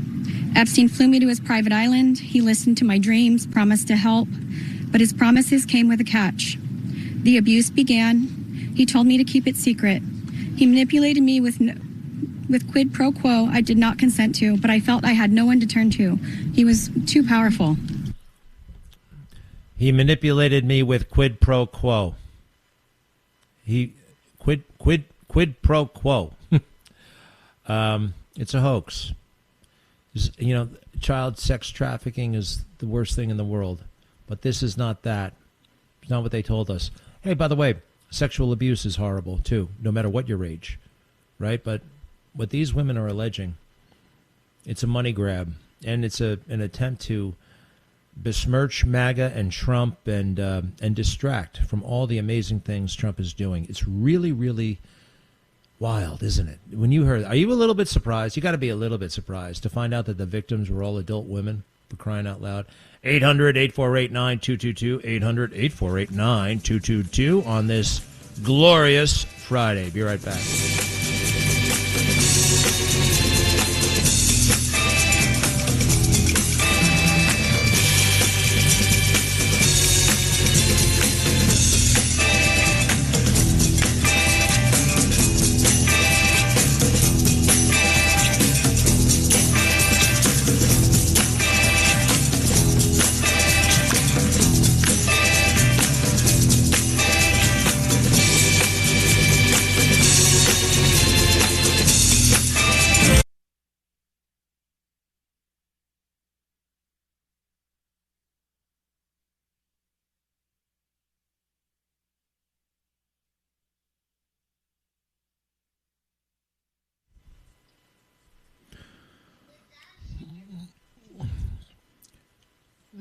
Epstein flew me to his private island. He listened to my dreams, promised to help, but his promises came with a catch. The abuse began. He told me to keep it secret. He manipulated me with quid pro quo I did not consent to, but I felt I had no one to turn to. He was too powerful. He manipulated me with quid pro quo. Quid pro quo. It's a hoax. You know, child sex trafficking is the worst thing in the world, but this is not that. It's not what they told us. Hey, by the way, sexual abuse is horrible too, no matter what your age, right? But what these women are alleging, it's a money grab, and it's an attempt to besmirch MAGA and Trump and distract from all the amazing things Trump is doing. It's really, really wild, isn't it? When you heard, are you a little bit surprised? You got to be a little bit surprised to find out that the victims were all adult women, for crying out loud. 800-848-9222, 800-848-9222 on this glorious Friday. Be right back.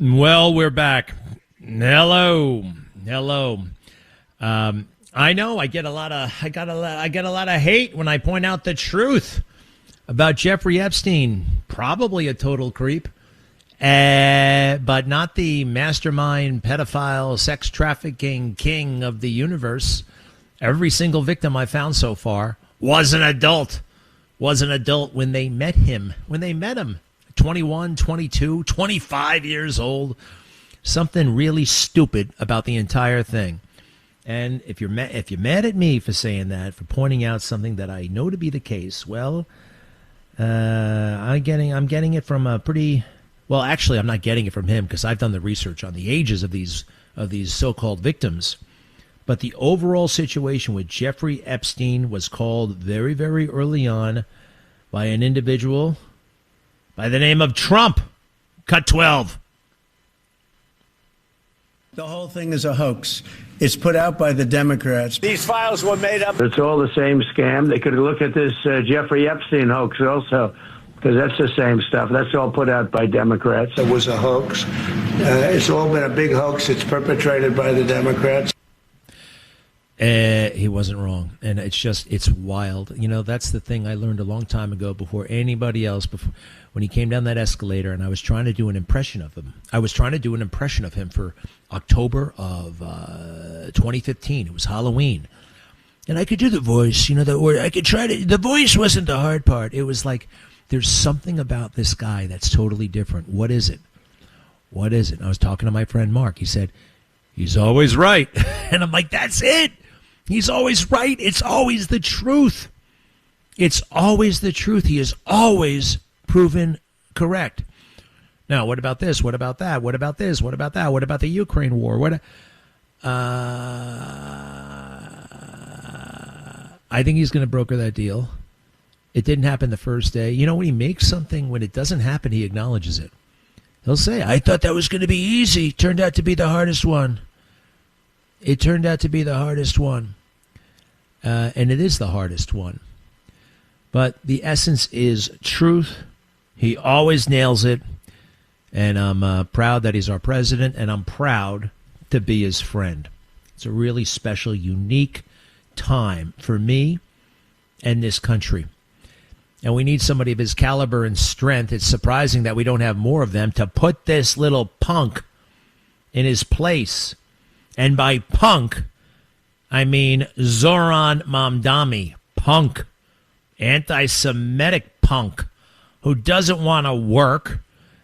Well, we're back. Hello. I know I get a lot of hate when I point out the truth about Jeffrey Epstein. Probably a total creep, but not the mastermind, pedophile, sex trafficking king of the universe. Every single victim I found so far was an adult. When they met him. 21, 22, 25 years old. Something really stupid about the entire thing. And if you're mad at me for saying that, for pointing out something that I know to be the case, well, I'm getting it from a pretty, well, actually, I'm not getting it from him because I've done the research on the ages of these so-called victims. But the overall situation with Jeffrey Epstein was called very, very early on by an individual by the name of Trump. Cut 12. The whole thing is a hoax. It's put out by the Democrats. These files were made up. It's all the same scam. They could look at this Jeffrey Epstein hoax also, because that's the same stuff. That's all put out by Democrats. It was a hoax. It's all been a big hoax. It's perpetrated by the Democrats. He wasn't wrong. And it's wild. You know, that's the thing I learned a long time ago before anybody else, when he came down that escalator, and I was trying to do an impression of him. For October of 2015. It was Halloween. And I could do the voice, the voice wasn't the hard part. It was like, there's something about this guy that's totally different. What is it? I was talking to my friend Mark. He said, he's always right. And I'm like, that's it. He's always right. It's always the truth. He is always proven correct. No, what about this? What about that? What about this? What about that? What about the Ukraine war? I think he's going to broker that deal. It didn't happen the first day. You know, when he makes something, when it doesn't happen, he acknowledges it. He'll say, I thought that was going to be easy. Turned out to be the hardest one. It turned out to be the hardest one. And it is the hardest one. But the essence is truth. He always nails it. And I'm proud that he's our president, and I'm proud to be his friend. It's a really special, unique time for me and this country. And we need somebody of his caliber and strength. It's surprising that we don't have more of them to put this little punk in his place. And by punk, I mean Zoran Mamdani, punk, anti-Semitic punk, who doesn't want to work,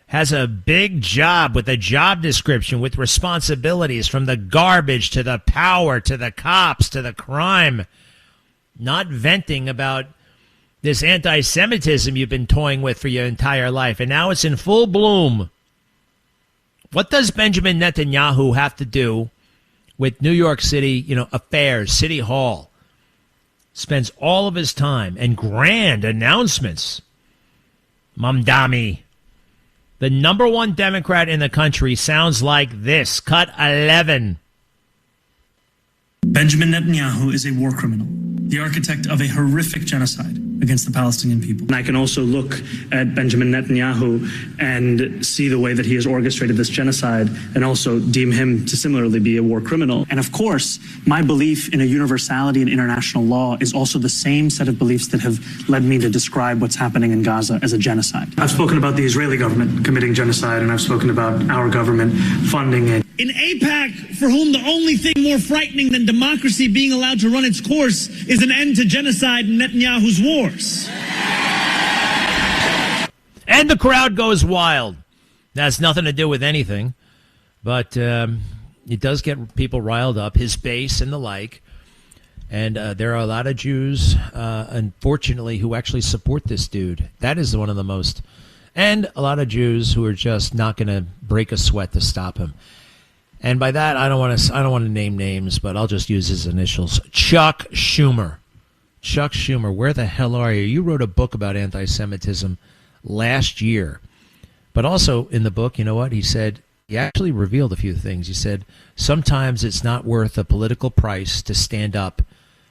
has a big job with a job description with responsibilities from the garbage to the power to the cops to the crime, not venting about this anti-Semitism you've been toying with for your entire life, and now it's in full bloom. What does Benjamin Netanyahu have to do with New York City, affairs, City Hall? Spends all of his time and grand announcements. Mamdani, the number one Democrat in the country, sounds like this. Cut 11. Benjamin Netanyahu is a war criminal, the architect of a horrific genocide against the Palestinian people. And I can also look at Benjamin Netanyahu and see the way that he has orchestrated this genocide and also deem him to similarly be a war criminal. And of course, my belief in a universality in international law is also the same set of beliefs that have led me to describe what's happening in Gaza as a genocide. I've spoken about the Israeli government committing genocide, and I've spoken about our government funding it. In AIPAC, for whom the only thing more frightening than democracy being allowed to run its course is an end to genocide and Netanyahu's wars. And the crowd goes wild. That has nothing to do with anything, but it does get people riled up, his base and the like. And there are a lot of Jews, unfortunately, who actually support this dude. That is one of the most. And a lot of Jews who are just not going to break a sweat to stop him. And by that, I don't want to name names, but I'll just use his initials. Chuck Schumer. Chuck Schumer, where the hell are you? You wrote a book about anti-Semitism last year. But also in the book, you know what? He said, he actually revealed a few things. He said, sometimes it's not worth a political price to stand up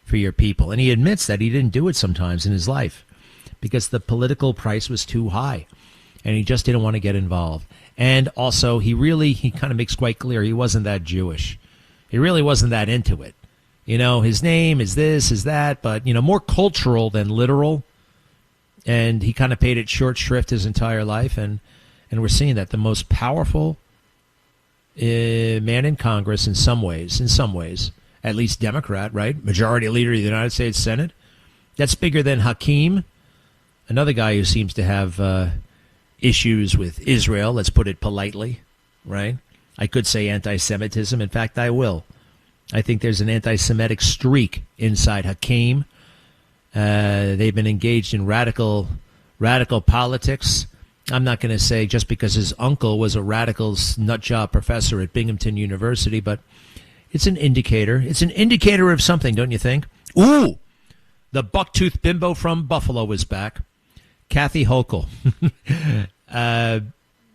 for your people. And he admits that he didn't do it sometimes in his life because the political price was too high. And he just didn't want to get involved. And also, he kind of makes quite clear he wasn't that Jewish. He really wasn't that into it. His name is this, is that, but, more cultural than literal. And he kind of paid it short shrift his entire life. And we're seeing that the most powerful man in Congress in some ways, at least Democrat, right? Majority Leader of the United States Senate. That's bigger than Hakeem, another guy who seems to have issues with Israel, let's put it politely, right? I could say anti-Semitism. In fact, I will. I think there's an anti-Semitic streak inside Hakeem. They've been engaged in radical politics. I'm not going to say just because his uncle was a radical nutjob professor at Binghamton University, but it's an indicator. It's an indicator of something, don't you think? Ooh, the buck-toothed bimbo from Buffalo is back. Kathy Hochul.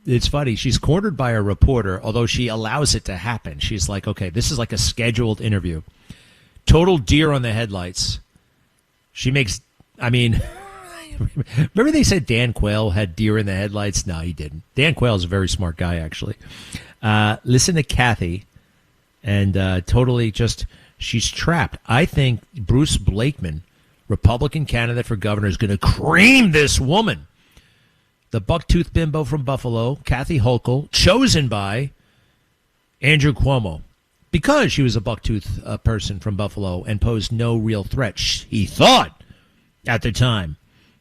It's funny. She's cornered by a reporter, although she allows it to happen. She's like, okay, this is like a scheduled interview. Total deer on the headlights. She makes, remember they said Dan Quayle had deer in the headlights? No, he didn't. Dan Quayle is a very smart guy, actually. Listen to Kathy, and totally just, she's trapped. I think Bruce Blakeman, Republican candidate for governor, is going to cream this woman. The buck-toothed bimbo from Buffalo, Kathy Hochul, chosen by Andrew Cuomo because she was a buck-toothed person from Buffalo and posed no real threat, he thought, at the time.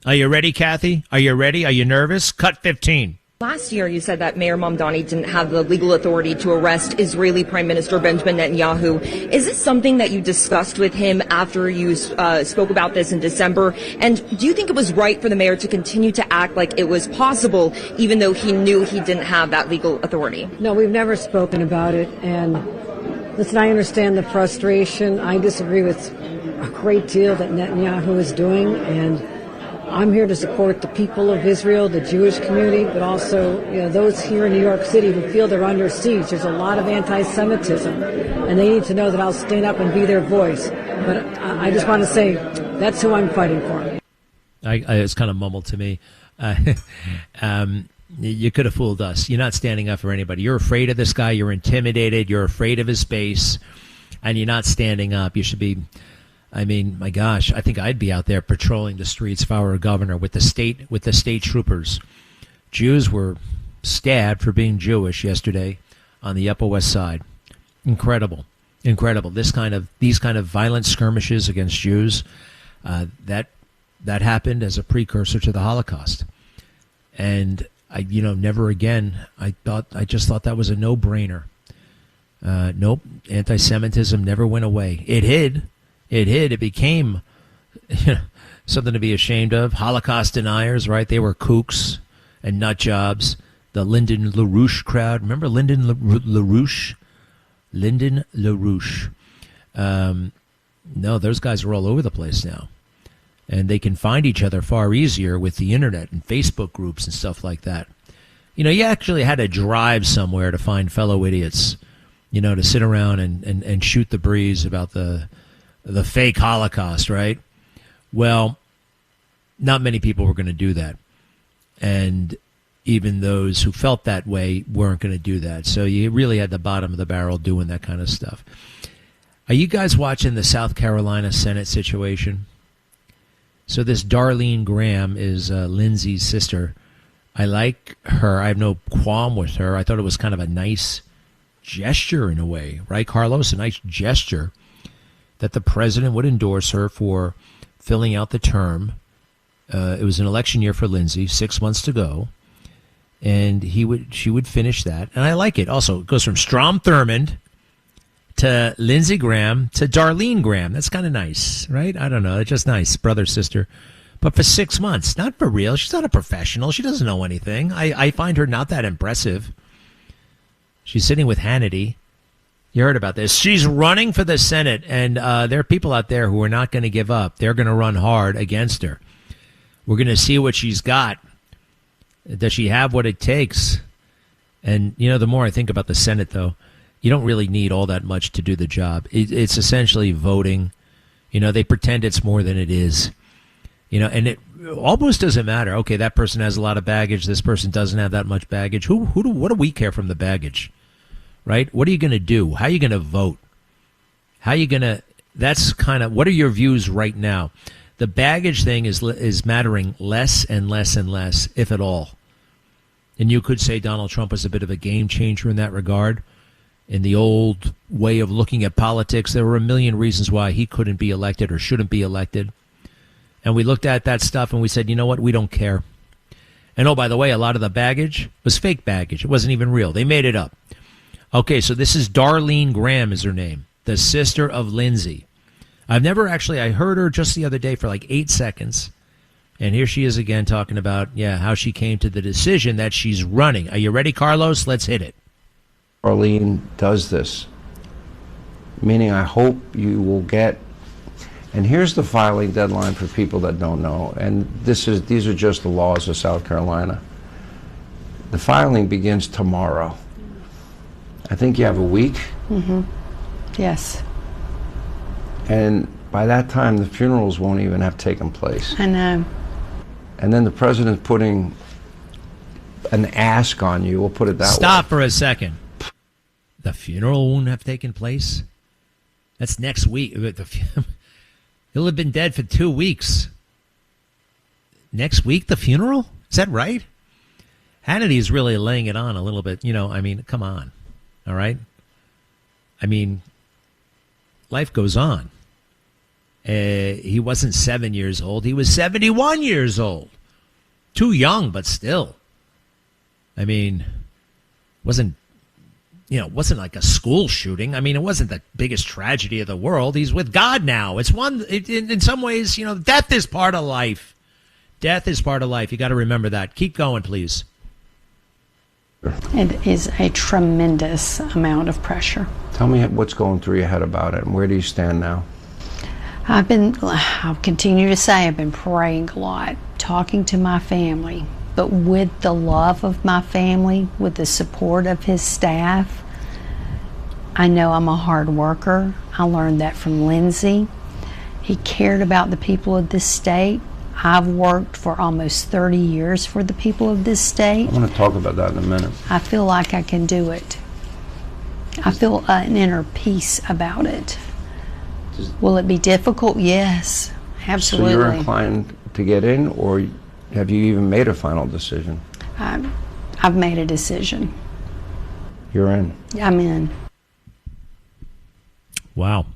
Are you ready, Kathy? Are you ready? Are you nervous? Cut 15. Last year, you said that Mayor Mamdani didn't have the legal authority to arrest Israeli Prime Minister Benjamin Netanyahu. Is this something that you discussed with him after you spoke about this in December? And do you think it was right for the mayor to continue to act like it was possible, even though he knew he didn't have that legal authority? No, we've never spoken about it. And listen, I understand the frustration. I disagree with a great deal that Netanyahu is doing, and I'm here to support the people of Israel, the Jewish community, but also those here in New York City who feel they're under siege. There's a lot of anti-Semitism, and they need to know that I'll stand up and be their voice. But I just want to say that's who I'm fighting for. It's kind of mumbled to me. You could have fooled us. You're not standing up for anybody. You're afraid of this guy. You're intimidated. You're afraid of his base, and you're not standing up. You should be. I mean, my gosh, I think I'd be out there patrolling the streets if I were a governor with the state troopers. Jews were stabbed for being Jewish yesterday on the Upper West Side. Incredible. These kind of violent skirmishes against Jews, that happened as a precursor to the Holocaust. And never again. I just thought that was a no-brainer. Nope, anti-Semitism never went away. It hid. It became something to be ashamed of. Holocaust deniers, right? They were kooks and nut jobs. The Lyndon LaRouche crowd. Remember Lyndon LaRouche? Lyndon LaRouche. No, those guys are all over the place now. And they can find each other far easier with the internet and Facebook groups and stuff like that. You actually had to drive somewhere to find fellow idiots, to sit around and shoot the breeze about the fake Holocaust, right? Well, not many people were going to do that. And even those who felt that way weren't going to do that. So you really had the bottom of the barrel doing that kind of stuff. Are you guys watching the South Carolina Senate situation? So this Darlene Graham is Lindsay's sister. I like her. I have no qualm with her. I thought it was kind of a nice gesture in a way, right, Carlos? A nice gesture that the president would endorse her for filling out the term. It was an election year for Lindsay, 6 months to go, and she would finish that. And I like it. Also, it goes from Strom Thurmond to Lindsey Graham to Darlene Graham. That's kind of nice, right? I don't know. It's just nice, brother, sister. But for 6 months, not for real. She's not a professional. She doesn't know anything. I find her not that impressive. She's sitting with Hannity. You heard about this. She's running for the Senate, and there are people out there who are not going to give up. They're going to run hard against her. We're going to see what she's got. Does she have what it takes? And, the more I think about the Senate, though, you don't really need all that much to do the job. It's essentially voting. They pretend it's more than it is. And it almost doesn't matter. Okay, that person has a lot of baggage. This person doesn't have that much baggage. What do we care from the baggage? Right? What are you going to do? How are you going to vote? How are you going to... That's kind of... What are your views right now? The baggage thing is mattering less and less and less, if at all. And you could say Donald Trump was a bit of a game changer in that regard. In the old way of looking at politics, there were a million reasons why he couldn't be elected or shouldn't be elected. And we looked at that stuff and we said, you know what? We don't care. And oh, by the way, a lot of the baggage was fake baggage. It wasn't even real. They made it up. Okay, so this is Darlene Graham is her name, the sister of Lindsay. I heard her just the other day for like 8 seconds. And here she is again talking about, how she came to the decision that she's running. Are you ready, Carlos? Let's hit it. Darlene does this, meaning I hope you will get, and here's the filing deadline for people that don't know, and these are just the laws of South Carolina. The filing begins tomorrow. I think you have a week. Mm-hmm. Yes. And by that time, the funerals won't even have taken place. I know. And then the president's putting an ask on you. We'll put it that way. Stop for a second. The funeral won't have taken place? That's next week. He'll have been dead for 2 weeks. Next week, the funeral? Is that right? Hannity's really laying it on a little bit. Come on. All right? Life goes on. He wasn't 7 years old. He was 71 years old. Too young, but still. I mean, wasn't wasn't like a school shooting. I mean, it wasn't the biggest tragedy of the world. He's with God now. It's in some ways, death is part of life. Death is part of life. You got to remember that. Keep going, please. It is a tremendous amount of pressure. Tell me what's going through your head about it, and where do you stand now? I'll continue to say I've been praying a lot, talking to my family, but with the love of my family, with the support of his staff. I know I'm a hard worker. I learned that from Lindsay. He cared about the people of this state. I've worked for almost 30 years for the people of this state. I want to talk about that in a minute. I feel like I can do it. I feel an inner peace about it. Will it be difficult? Yes, absolutely. So you're inclined to get in, or have you even made a final decision? I've made a decision. You're in. I'm in. Wow.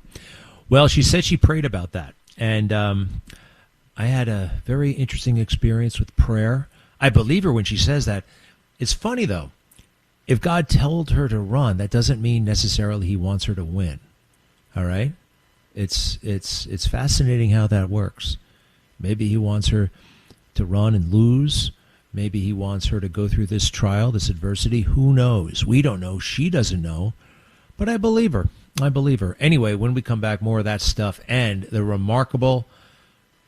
Well, she said she prayed about that. And I had a very interesting experience with prayer. I believe her when she says that. It's funny, though. If God told her to run, that doesn't mean necessarily he wants her to win. All right? It's fascinating how that works. Maybe he wants her to run and lose. Maybe he wants her to go through this trial, this adversity. Who knows? We don't know. She doesn't know. But I believe her. I believe her. Anyway, when we come back, more of that stuff and the remarkable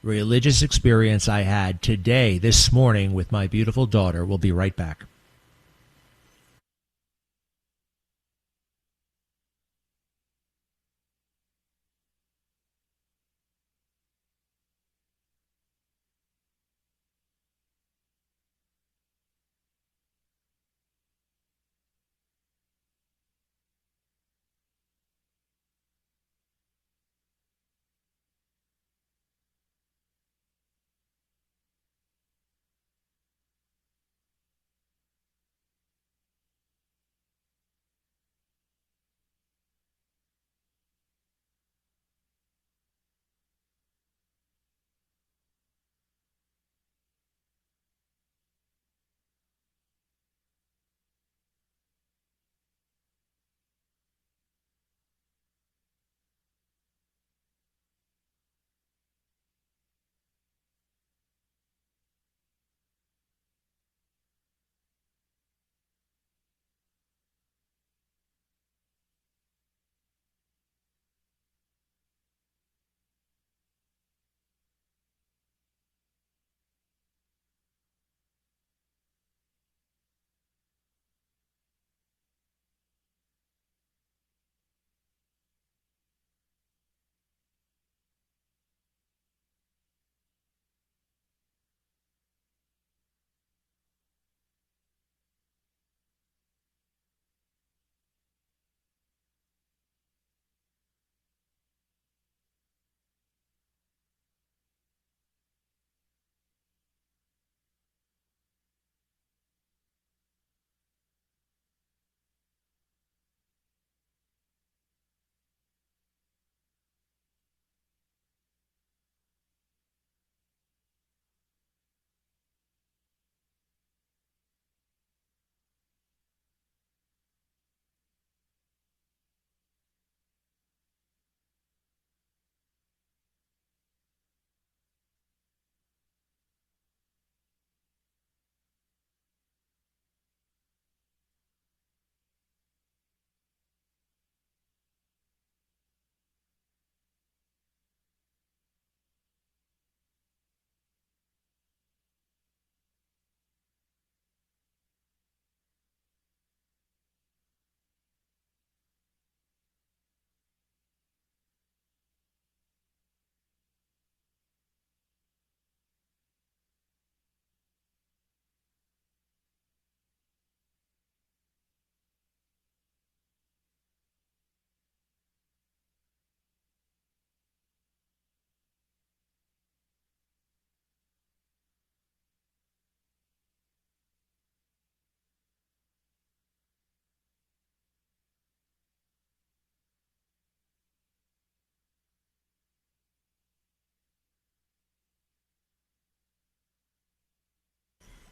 religious experience I had today, this morning, with my beautiful daughter. We'll be right back.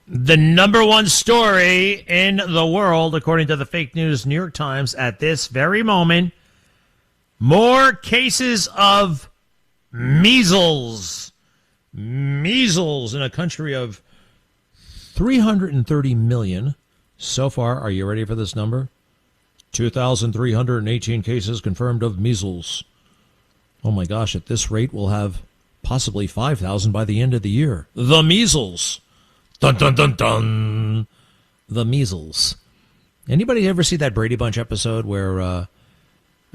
The number one story in the world, according to the fake news New York Times at this very moment, more cases of measles. Measles in a country of 330 million. So far, are you ready for this number? 2,318 cases confirmed of measles. Oh my gosh, at this rate, we'll have possibly 5,000 by the end of the year. The measles. Dun, dun, dun, dun. The measles. Anybody ever see that Brady Bunch episode where I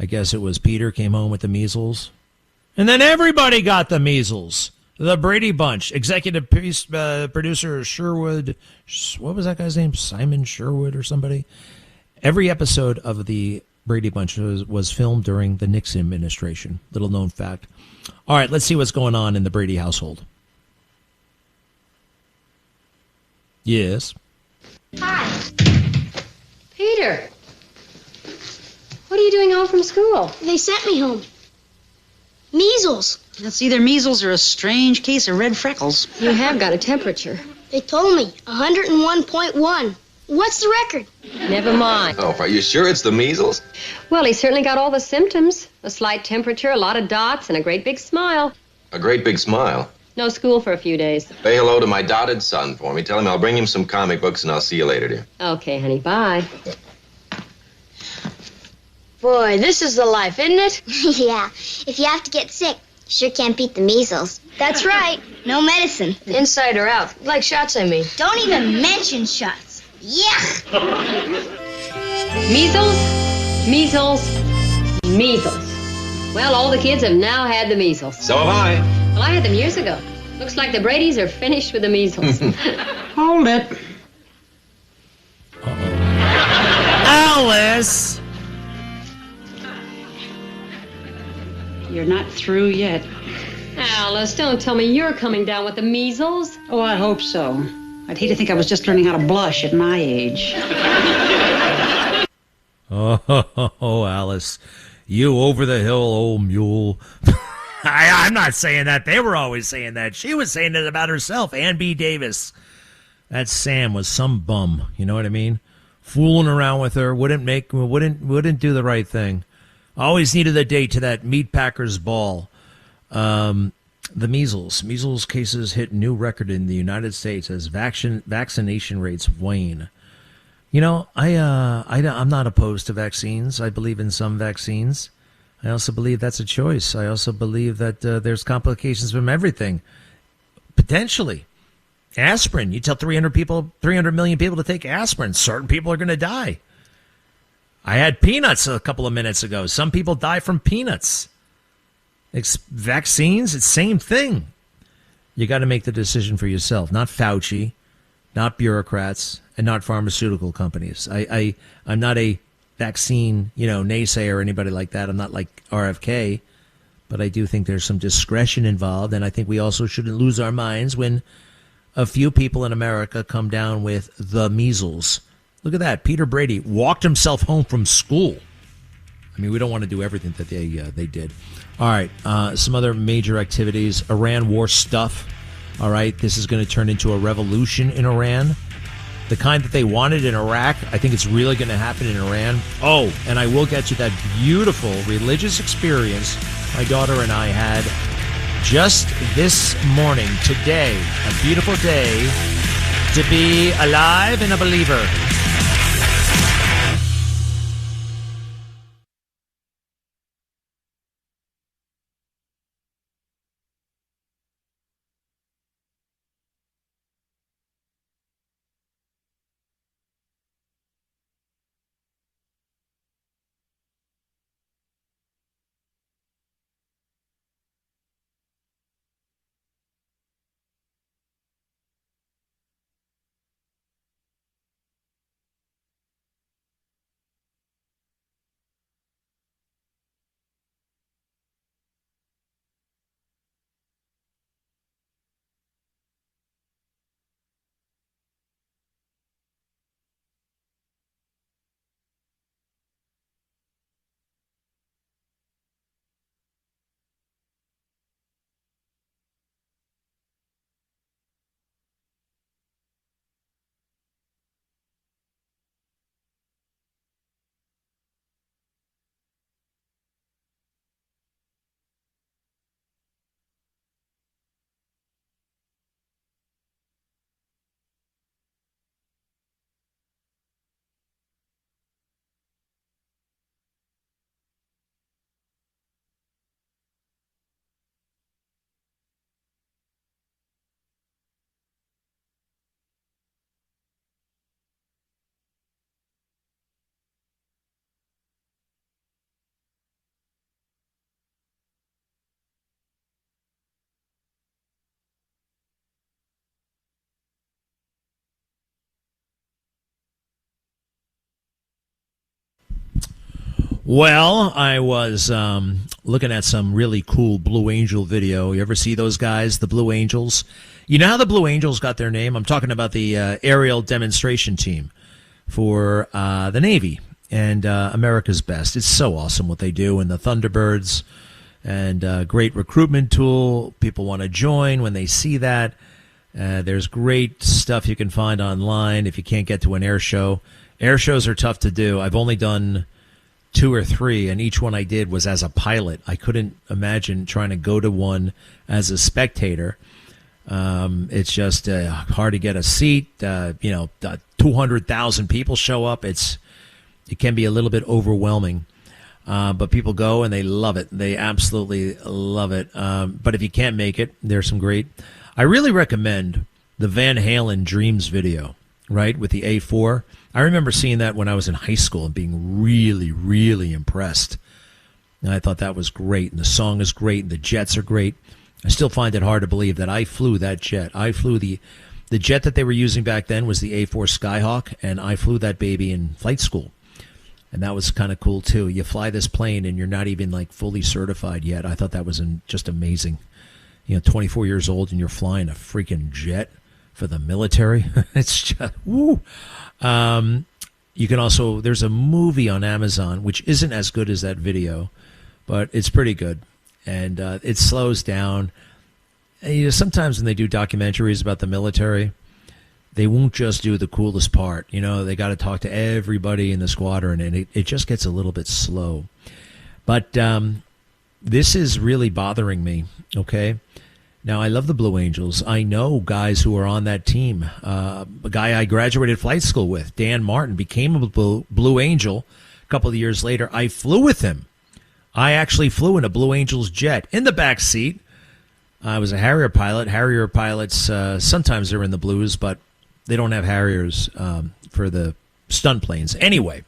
guess it was Peter came home with the measles? And then everybody got the measles. The Brady Bunch. Executive producer Sherwood. What was that guy's name? Simon Sherwood or somebody? Every episode of the Brady Bunch was filmed during the Nixon administration. Little known fact. All right, let's see what's going on in the Brady household. Yes. Hi. Peter. What are you doing home from school? They sent me home. Measles. That's either measles or a strange case of red freckles. You have got a temperature. They told me 101.1. What's the record? Never mind. Oh, are you sure it's the measles? Well, he certainly got all the symptoms. A slight temperature, a lot of dots, and a great big smile. A great big smile. No school for a few days. Say hello to my dotted son for me. Tell him I'll bring him some comic books, and I'll see you later, dear. Okay, honey, bye. Boy, this is the life, isn't it? Yeah. If you have to get sick, sure can't beat the measles. That's right. No medicine. Inside or out. Like shots, I mean. Don't even mention shots. Yeah. Measles, measles, measles. Well, all the kids have now had the measles. So have I. Well, I had them years ago. Looks like the Bradys are finished with the measles. Hold it. Alice! You're not through yet. Alice, don't tell me you're coming down with the measles. Oh, I hope so. I'd hate to think I was just learning how to blush at my age. Oh, Alice. You over the hill, old mule. I'm not saying that. They were always saying that. She was saying it about herself. Ann B. Davis. That Sam was some bum. You know what I mean? Fooling around with her. Wouldn't do the right thing. Always needed a date to that meat packers ball. The measles cases hit new record in the United States as vaccination rates wane. You know, I'm not opposed to vaccines. I believe in some vaccines. I also believe that's a choice. I also believe that there's complications from everything. Potentially. Aspirin. You tell 300 million people to take aspirin. Certain people are going to die. I had peanuts a couple of minutes ago. Some people die from peanuts. Vaccines, it's the same thing. You got to make the decision for yourself, not Fauci, not bureaucrats, and not pharmaceutical companies. I'm not a vaccine, naysayer or anybody like that. I'm not like RFK, but I do think there's some discretion involved, and I think we also shouldn't lose our minds when a few people in America come down with the measles. Look at that. Peter Brady walked himself home from school. I mean, we don't want to do everything that they did. All right. Some other major activities. Iran war stuff. All right. This is going to turn into a revolution in Iran. The kind that they wanted in Iraq. I think it's really going to happen in Iran. Oh, and I will get you that beautiful religious experience my daughter and I had just this morning, today. A beautiful day to be alive and a believer. Well, I was looking at some really cool Blue Angel video. You ever see those guys, the Blue Angels? You know how the Blue Angels got their name? I'm talking about the aerial demonstration team for the Navy and America's Best. It's so awesome what they do, and the Thunderbirds, and great recruitment tool. People want to join when they see that. There's great stuff you can find online if you can't get to an air show. Air shows are tough to do. I've only done 2 or 3, and each one I did was as a pilot. I couldn't imagine trying to go to one as a spectator. It's just hard to get a seat. 200,000 people show up. It can be a little bit overwhelming, but people go and they love it. They absolutely love it. But if you can't make it, there's some great. I really recommend the Van Halen Dreams video, right, with the A4. I remember seeing that when I was in high school and being really, really impressed. And I thought that was great. And the song is great. And the jets are great. I still find it hard to believe that I flew that jet. I flew the jet that they were using back then was the A4 Skyhawk, and I flew that baby in flight school. And that was kind of cool, too. You fly this plane, and you're not even, like, fully certified yet. I thought that was just amazing. 24 years old, and you're flying a freaking jet for the military. It's just, woo. You can also, there's a movie on Amazon, which isn't as good as that video, but it's pretty good. And it slows down. And, sometimes when they do documentaries about the military, they won't just do the coolest part. They got to talk to everybody in the squadron, and it just gets a little bit slow. But this is really bothering me, okay? Now, I love the Blue Angels. I know guys who are on that team. A guy I graduated flight school with, Dan Martin, became a Blue Angel a couple of years later. I flew with him. I actually flew in a Blue Angels jet in the back seat. I was a Harrier pilot. Harrier pilots, sometimes they're in the Blues, but they don't have Harriers for the stunt planes. Anyway,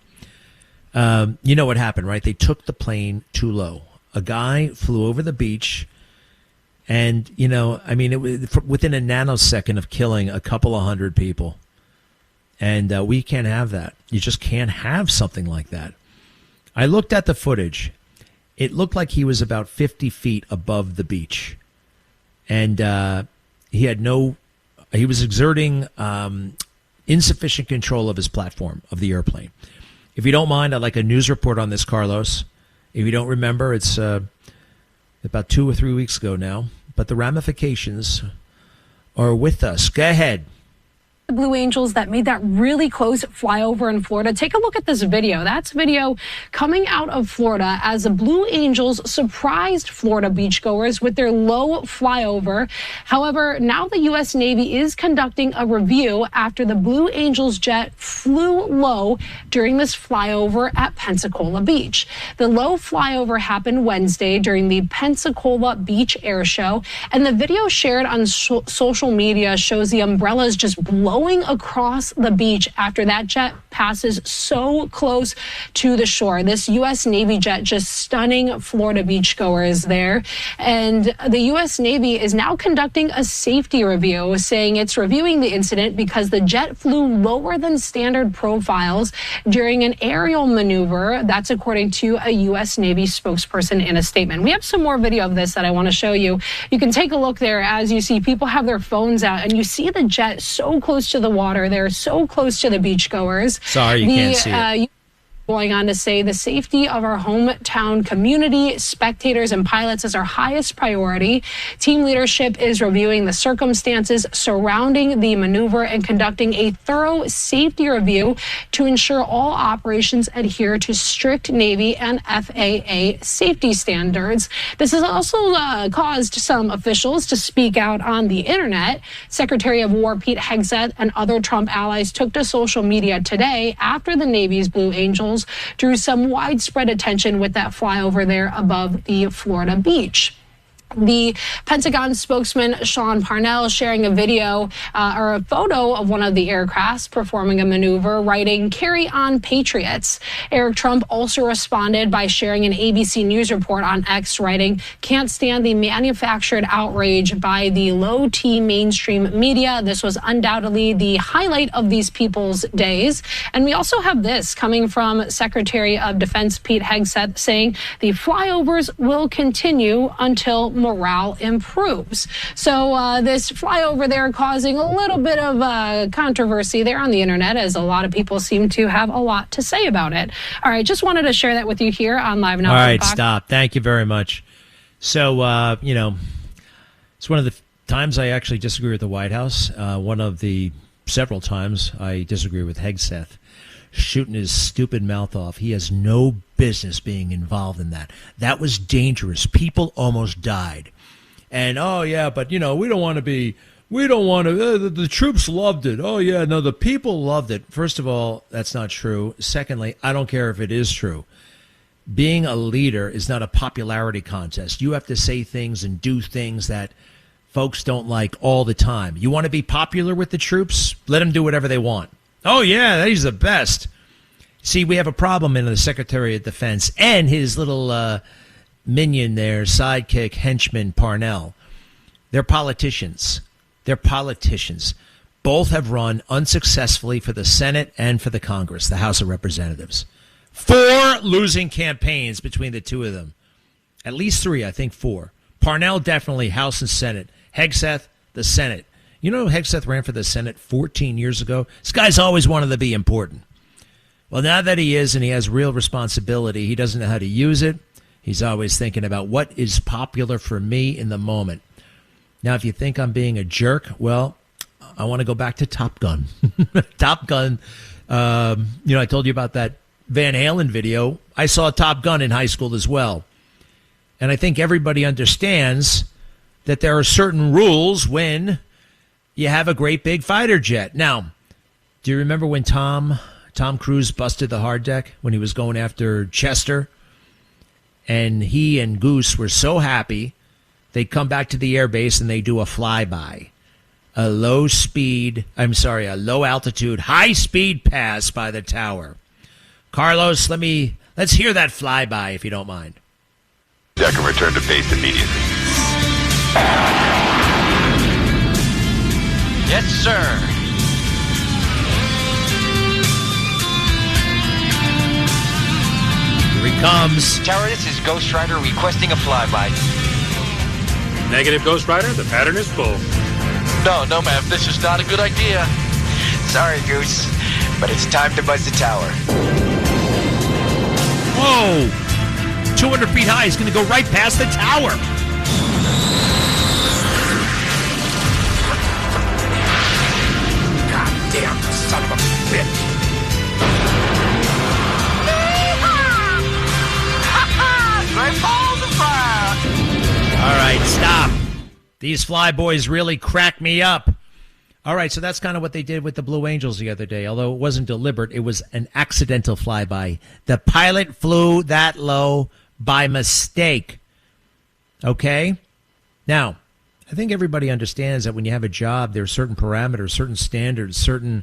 you know what happened, right? They took the plane too low. A guy flew over the beach, and, it was within a nanosecond of killing a couple of hundred people. And we can't have that. You just can't have something like that. I looked at the footage. It looked like he was about 50 feet above the beach. And he was exerting insufficient control of his platform, of the airplane. If you don't mind, I'd like a news report on this, Carlos. If you don't remember, it's about 2 or 3 weeks ago now, but the ramifications are with us. Go ahead. The Blue Angels that made that really close flyover in Florida. Take a look at this video. That's video coming out of Florida as the Blue Angels surprised Florida beachgoers with their low flyover. However, now the U.S. Navy is conducting a review after the Blue Angels jet flew low during this flyover at Pensacola Beach. The low flyover happened Wednesday during the Pensacola Beach Air Show, and the video shared on social media shows the umbrellas just blowing across the beach after that jet passes so close to the shore. This U.S. Navy jet just stunning Florida beachgoers there. And the U.S. Navy is now conducting a safety review, saying it's reviewing the incident because the jet flew lower than standard profiles during an aerial maneuver. That's according to a U.S. Navy spokesperson in a statement. We have some more video of this that I want to show you. You can take a look there as you see people have their phones out, and you see the jet so close to the water. They're so close to the beachgoers. Sorry, you can't see it. Going on to say the safety of our hometown community, spectators, and pilots is our highest priority. Team leadership is reviewing the circumstances surrounding the maneuver and conducting a thorough safety review to ensure all operations adhere to strict Navy and FAA safety standards. This has also caused some officials to speak out on the internet. Secretary of War Pete Hegseth and other Trump allies took to social media today after the Navy's Blue Angels drew some widespread attention with that flyover there above the Florida beach. The Pentagon spokesman Sean Parnell sharing a video or a photo of one of the aircrafts performing a maneuver, writing, "Carry on, Patriots." Eric Trump also responded by sharing an ABC News report on X, writing, "Can't stand the manufactured outrage by the low-T mainstream media. This was undoubtedly the highlight of these people's days." And we also have this coming from Secretary of Defense Pete Hegseth saying the flyovers will continue until morale improves. So this flyover there causing a little bit of controversy there on the internet, as a lot of people seem to have a lot to say about it. All right, just wanted to share that with you here on Live Now. All right, stop. Thank you very much. So, you know, it's one of the times I actually disagree with the White House. One of the several times I disagree with Hegseth. Shooting his stupid mouth off. He has no business being involved in that. That was dangerous. People almost died. And, oh, yeah, but, you know, we don't want to, the troops loved it. Oh, yeah, no, the people loved it. First of all, that's not true. Secondly, I don't care if it is true. Being a leader is not a popularity contest. You have to say things and do things that folks don't like all the time. You want to be popular with the troops? Let them do whatever they want. Oh, yeah, he's the best. See, we have a problem in the Secretary of Defense and his little minion there, sidekick, henchman, Parnell. They're politicians. Both have run unsuccessfully for the Senate and for the Congress, the House of Representatives. 4 losing campaigns between the two of them. At least 3, I think 4. Parnell definitely House and Senate. Hegseth, the Senate. You know, Hegseth ran for the Senate 14 years ago. This guy's always wanted to be important. Well, now that he is and he has real responsibility, he doesn't know how to use it. He's always thinking about what is popular for me in the moment. Now, if you think I'm being a jerk, well, I want to go back to Top Gun. Top Gun, you know, I told you about that Van Halen video. I saw Top Gun in high school as well. And I think everybody understands that there are certain rules when you have a great big fighter jet. Now, do you remember when Tom Cruise busted the hard deck when he was going after Chester? And he and Goose were so happy, they come back to the airbase and they do a flyby. A low altitude, high speed pass by the tower. Carlos, let's hear that flyby if you don't mind. Deck and return to base immediately. Yes, sir. Here he comes. Tower, this is Ghost Rider requesting a flyby. Negative, Ghost Rider. The pattern is full. No, ma'am. This is not a good idea. Sorry, Goose, but it's time to buzz the tower. Whoa! 200 feet high. He's going to go right past the tower. Damn son of a bitch. Great balls of fire. All right, stop. These flyboys really crack me up. All right, so that's kind of what they did with the Blue Angels the other day. Although it wasn't deliberate, it was an accidental flyby. The pilot flew that low by mistake. Okay? Now, I think everybody understands that when you have a job, there are certain parameters, certain standards, certain,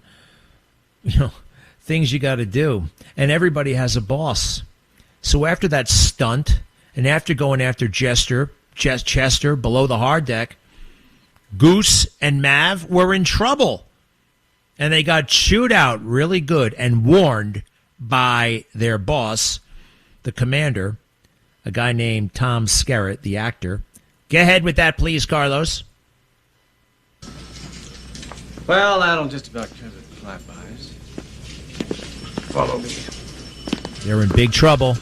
things you got to do. And everybody has a boss. So after that stunt, and after going after Chester below the hard deck, Goose and Mav were in trouble. And they got chewed out really good and warned by their boss, the commander, a guy named Tom Skerritt, the actor. Go ahead with that, please, Carlos. Well, that'll just about cover the flybys. Follow me. They're in big trouble.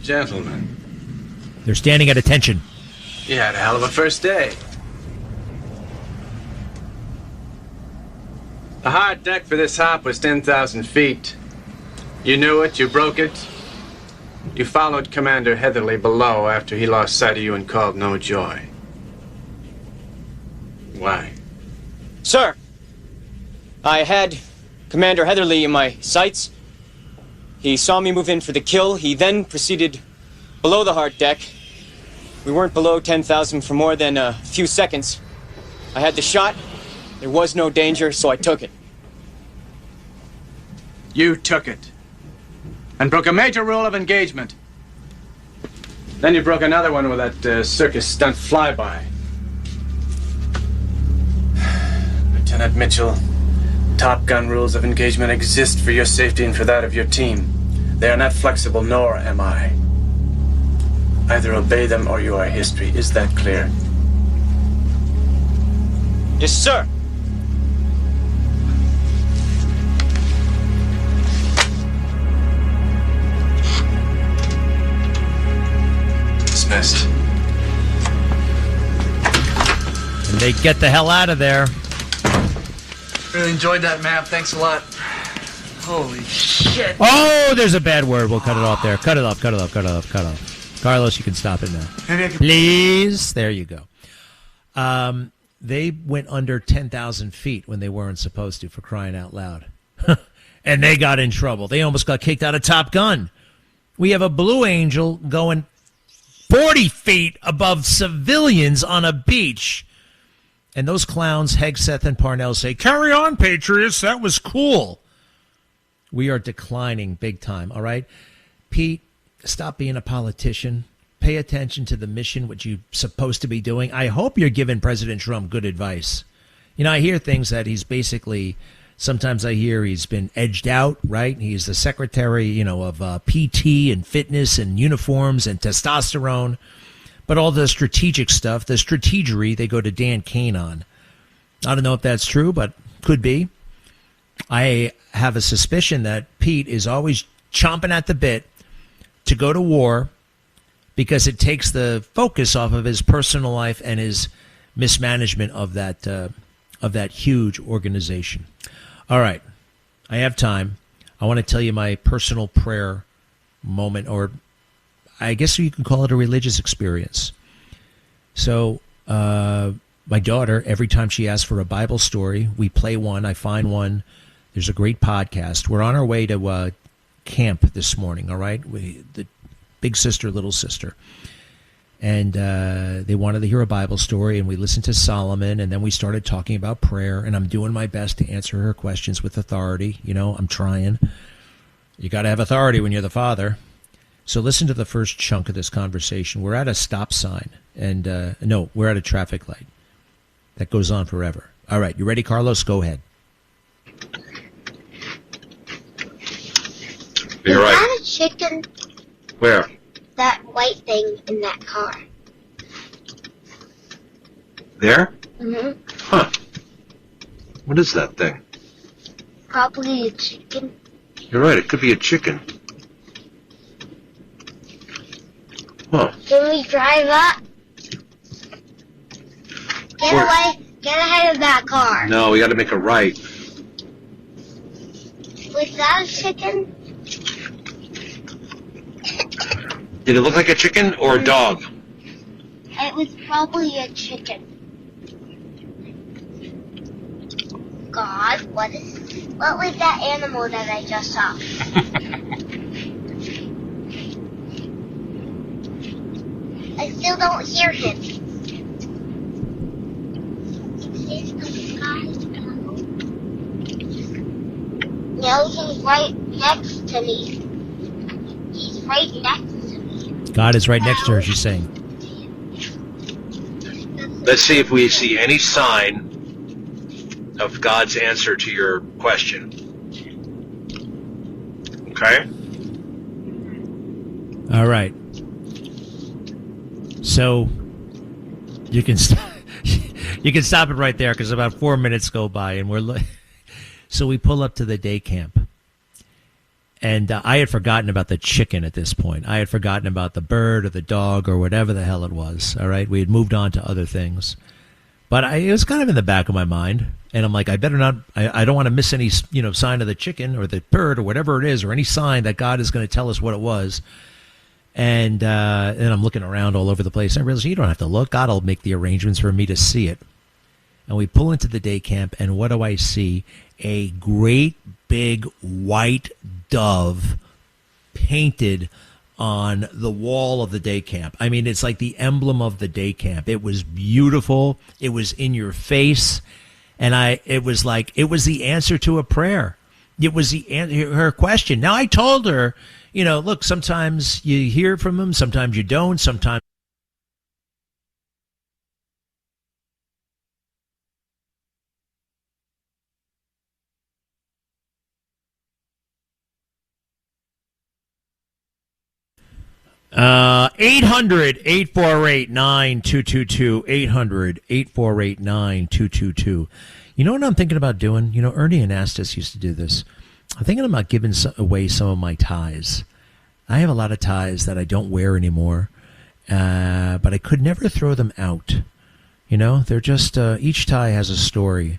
Gentlemen. They're standing at attention. You had a hell of a first day. The hard deck for this hop was 10,000 feet. You knew it, you broke it. You followed Commander Heatherly below after he lost sight of you and called no joy. Why? Sir, I had Commander Heatherly in my sights. He saw me move in for the kill. He then proceeded below the hard deck. We weren't below 10,000 for more than a few seconds. I had the shot. There was no danger, so I took it. You took it. And broke a major rule of engagement. Then you broke another one with that circus stunt flyby. Lieutenant Mitchell, Top Gun rules of engagement exist for your safety and for that of your team. They are not flexible, nor am I. Either obey them or you are history. Is that clear? Yes, sir. Dismissed. And they get the hell out of there. Really enjoyed that map. Thanks a lot. Holy shit. Oh, there's a bad word. We'll cut it off there. Cut it off, cut it off, cut it off, cut it off. Carlos, you can stop it now. Maybe I can... Please. There you go. They went under 10,000 feet when they weren't supposed to, for crying out loud. And they got in trouble. They almost got kicked out of Top Gun. We have a Blue Angel going 40 feet above civilians on a beach. And those clowns, Hegseth and Parnell, say, "Carry on, Patriots. That was cool." We are declining big time, all right? Pete, stop being a politician. Pay attention to the mission, what you're supposed to be doing. I hope you're giving President Trump good advice. You know, I hear things that he's basically, sometimes I hear he's been edged out, right? He's the secretary, you know, of PT and fitness and uniforms and testosterone. But all the strategic stuff, the strategery, they go to Dan Kane on. I don't know if that's true, but could be. I have a suspicion that Pete is always chomping at the bit to go to war because it takes the focus off of his personal life and his mismanagement of that huge organization. All right, I have time. I want to tell you my personal prayer moment, or I guess you can call it a religious experience. So my daughter, every time she asks for a Bible story, we play one. I find one. There's a great podcast. We're on our way to camp this morning, all right? The big sister, little sister. And they wanted to hear a Bible story, and we listened to Solomon, and then we started talking about prayer, and I'm doing my best to answer her questions with authority. You know, I'm trying. You got to have authority when you're the father. So listen to the first chunk of this conversation. We're at a stop sign, and no, we're at a traffic light. That goes on forever. All right, you ready, Carlos? Go ahead. You're right. Is that a chicken? Where? That white thing in that car. There? Mm-hmm. Huh. What is that thing? Probably a chicken. You're right, it could be a chicken. Huh. Can we drive up? Get away. Get ahead of that car. No, we got to make a right. Was that a chicken? Did it look like a chicken or a dog? It was probably a chicken. God, what was that animal that I just saw? I still don't hear him. No, he's right next to me. He's right next to me. God is right next to her, she's saying. Let's see if we see any sign of God's answer to your question. Okay? All right. So you can you can stop it right there because about 4 minutes go by and so we pull up to the day camp. And I had forgotten about the chicken at this point. I had forgotten about the bird or the dog or whatever the hell it was. All right, we had moved on to other things, but it was kind of in the back of my mind. And I'm like, I better not. I don't want to miss any sign of the chicken or the bird or whatever it is, or any sign that God is going to tell us what it was. And I'm looking around all over the place. I realize you don't have to look. God will make the arrangements for me to see it. And we pull into the day camp, and what do I see? A great big white dove painted on the wall of the day camp. I mean, it's like the emblem of the day camp. It was beautiful. It was in your face. And it was the answer to a prayer. It was her question. Now, I told her, look, sometimes you hear from him, sometimes you don't, sometimes. Uh, 800-848-9222, 800-848-9222. You know what I'm thinking about doing? Ernie Anastas used to do this. I'm thinking about giving away some of my ties. I have a lot of ties that I don't wear anymore, but I could never throw them out. They're just, each tie has a story.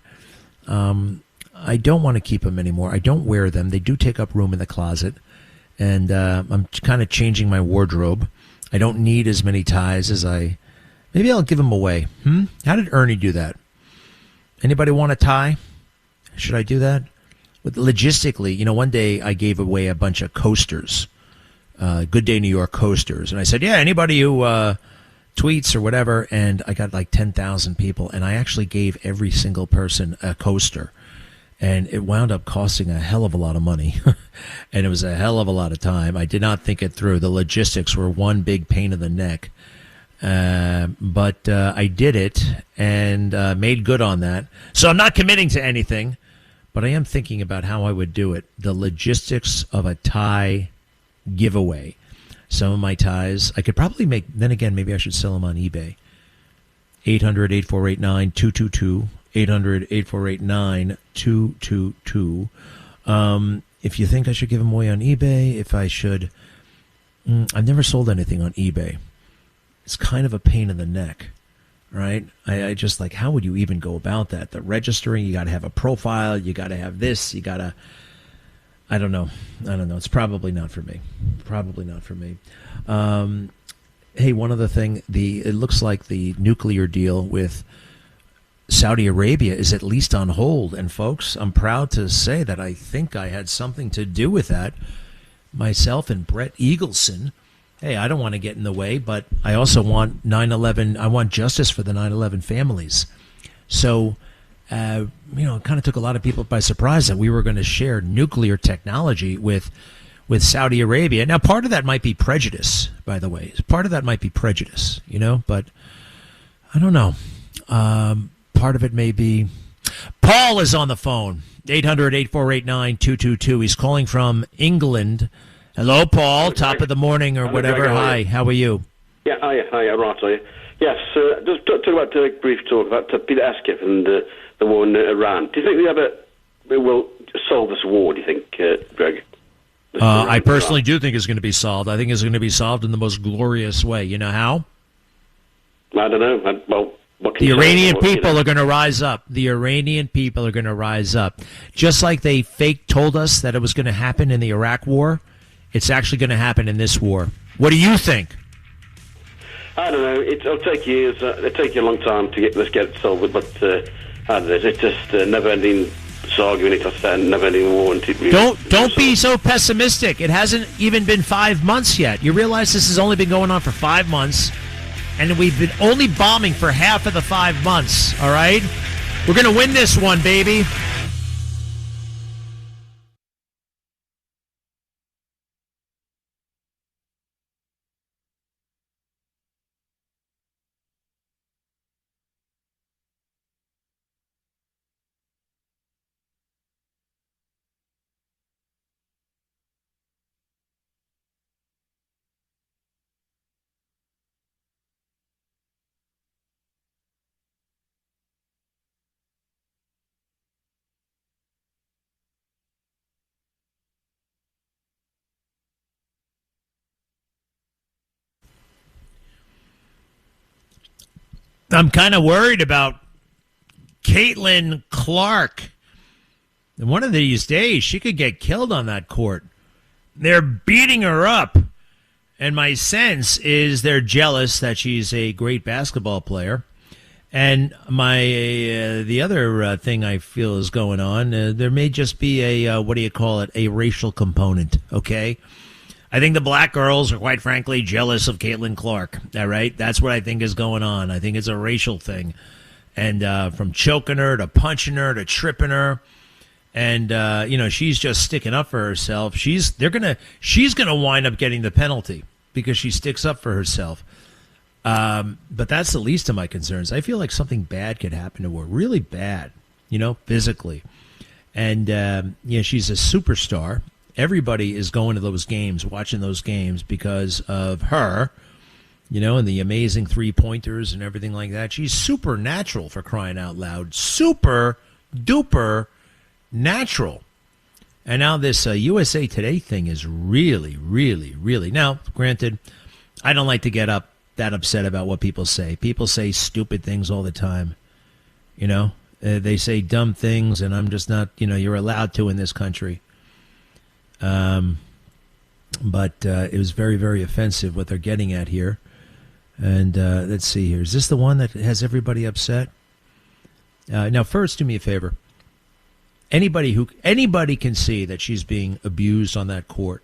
I don't want to keep them anymore. I don't wear them. They do take up room in the closet. And I'm kind of changing my wardrobe. I don't need as many ties as maybe I'll give them away. How did Ernie do that? Anybody want a tie? Should I do that? Logistically, one day I gave away a bunch of coasters, Good Day New York coasters. And I said, yeah, anybody who tweets or whatever. And I got like 10,000 people. And I actually gave every single person a coaster. And it wound up costing a hell of a lot of money. And it was a hell of a lot of time. I did not think it through. The logistics were one big pain in the neck. But I did it and made good on that. So I'm not committing to anything, but I am thinking about how I would do it. The logistics of a tie giveaway. Some of my ties, I could probably make, then again, maybe I should sell them on eBay. 800-848-9222. 800-848-9222. If you think I should give them away on eBay, if I should, I've never sold anything on eBay. It's kind of a pain in the neck, right? I just how would you even go about that? The registering, you got to have a profile, you got to have this, you got to, I don't know. It's probably not for me. Hey, one other thing, it looks like the nuclear deal with Saudi Arabia is at least on hold. And folks, I'm proud to say that I think I had something to do with that. Myself and Brett Eagleson. Hey, I don't want to get in the way, but I also want 9/11. I want justice for the 9/11 families. So, it kind of took a lot of people by surprise that we were going to share nuclear technology with Saudi Arabia. Now, part of that might be prejudice, by the way. Part of that might be prejudice, but I don't know. Part of it may be. Paul is on the phone. 800-848-9222. He's calling from England. Hello, Paul. Top of the morning or whatever. Hi. How are you? Yeah. Hi. Right. Are you? Yes. Just talk about a brief talk about Peter Askew and the war in Iran. Do you think we will solve this war? Do you think, Greg? I personally do think it's going to be solved. I think it's going to be solved in the most glorious way. You know how? I don't know. The Iranian people are going to rise up. The Iranian people are going to rise up. Just like they told us that it was going to happen in the Iraq war, it's actually going to happen in this war. What do you think? I don't know. It'll take years. It'll take you a long time to get it solved. But I don't know. It's just never-ending arguing. It's a never-ending war. Don't be so pessimistic. It hasn't even been 5 months yet. You realize this has only been going on for 5 months. And we've been only bombing for half of the 5 months, all right? We're going to win this one, baby. I'm kind of worried about Caitlin Clark. And one of these days, she could get killed on that court. They're beating her up. And my sense is they're jealous that she's a great basketball player. And the other thing I feel is going on, there may just be a, a racial component, okay? I think the black girls are, quite frankly, jealous of Caitlin Clark. All right? That's what I think is going on. I think it's a racial thing. And from choking her to punching her to tripping her. And, she's just sticking up for herself. She's gonna wind up getting the penalty because she sticks up for herself. But that's the least of my concerns. I feel like something bad could happen to her, really bad, physically. And, she's a superstar. Everybody is going to those games, watching those games because of her, and the amazing three-pointers and everything like that. She's supernatural, for crying out loud. Super duper natural. And now this USA Today thing is really, really, really. Now, granted, I don't like to get that upset about what people say. People say stupid things all the time. They say dumb things, and I'm just not, you're allowed to in this country. But it was very, very offensive what they're getting at here. And let's see here. Is this the one that has everybody upset? Now, first, do me a favor. Anybody can see that she's being abused on that court.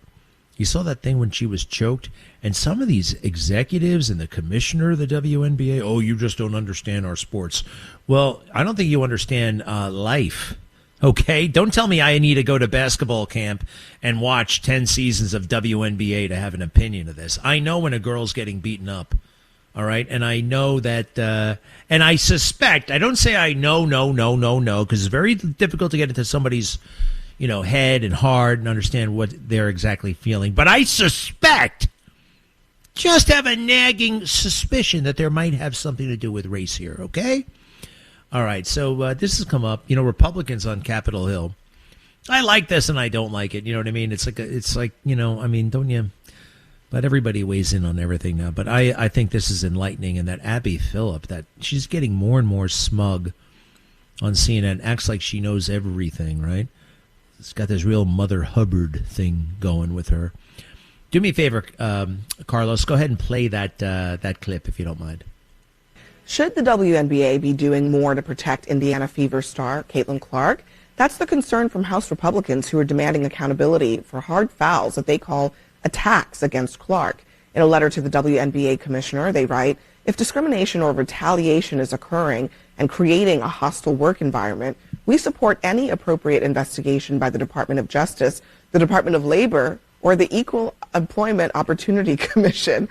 You saw that thing when she was choked, and some of these executives and the commissioner of the WNBA, oh, you just don't understand our sports. Well, I don't think you understand life. Okay? Don't tell me I need to go to basketball camp and watch 10 seasons of WNBA to have an opinion of this. I know when a girl's getting beaten up. All right? And I know that, and I suspect, I don't say I know, because it's very difficult to get into somebody's, head and heart and understand what they're exactly feeling. But I suspect, just have a nagging suspicion that there might have something to do with race here, okay? All right, so this has come up. Republicans on Capitol Hill. I like this and I don't like it. You know what I mean? It's like don't you? But everybody weighs in on everything now. But I think this is enlightening, and that Abby Phillip, that she's getting more and more smug on CNN, acts like she knows everything, right? It's got this real Mother Hubbard thing going with her. Do me a favor, Carlos, go ahead and play that clip if you don't mind. Should the WNBA be doing more to protect Indiana Fever star Caitlin Clark? That's the concern from House Republicans who are demanding accountability for hard fouls that they call attacks against Clark. In a letter to the WNBA commissioner, they write, if discrimination or retaliation is occurring and creating a hostile work environment, we support any appropriate investigation by the Department of Justice, the Department of Labor, or the Equal Employment Opportunity Commission.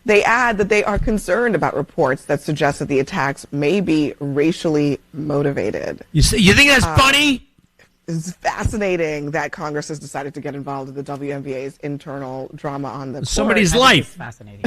They add that they are concerned about reports that suggest that the attacks may be racially motivated. You think that's funny? It's fascinating that Congress has decided to get involved in the WNBA's internal drama on the somebody's life. Fascinating.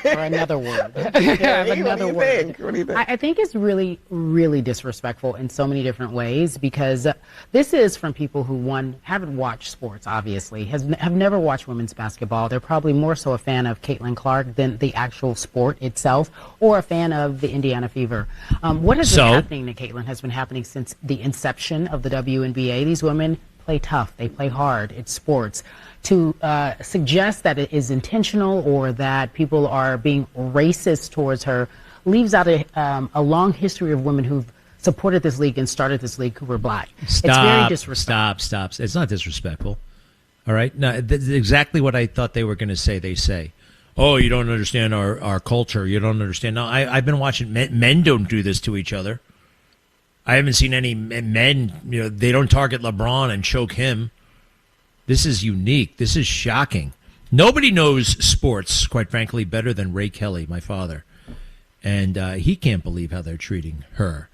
Or another word. Another word. What do you think? I think it's really, really disrespectful in so many different ways, because this is from people who, one, haven't watched sports, obviously, have never watched women's basketball. They're probably more so a fan of Caitlin Clark than the actual sport itself, or a fan of the Indiana Fever. What has been happening to Caitlin has been happening since the inception of the WNBA. These women play tough. They play hard. It's sports. To suggest that it is intentional or that people are being racist towards her leaves out a long history of women who've supported this league and started this league who were black. It's very disrespectful. Stop. It's not disrespectful. All right? No, that's exactly what I thought they were going to say. They say, oh, you don't understand our culture. You don't understand. No, I've been watching men don't do this to each other. I haven't seen any men, they don't target LeBron and choke him. This is unique. This is shocking. Nobody knows sports, quite frankly, better than Ray Kelly, my father. And he can't believe how they're treating her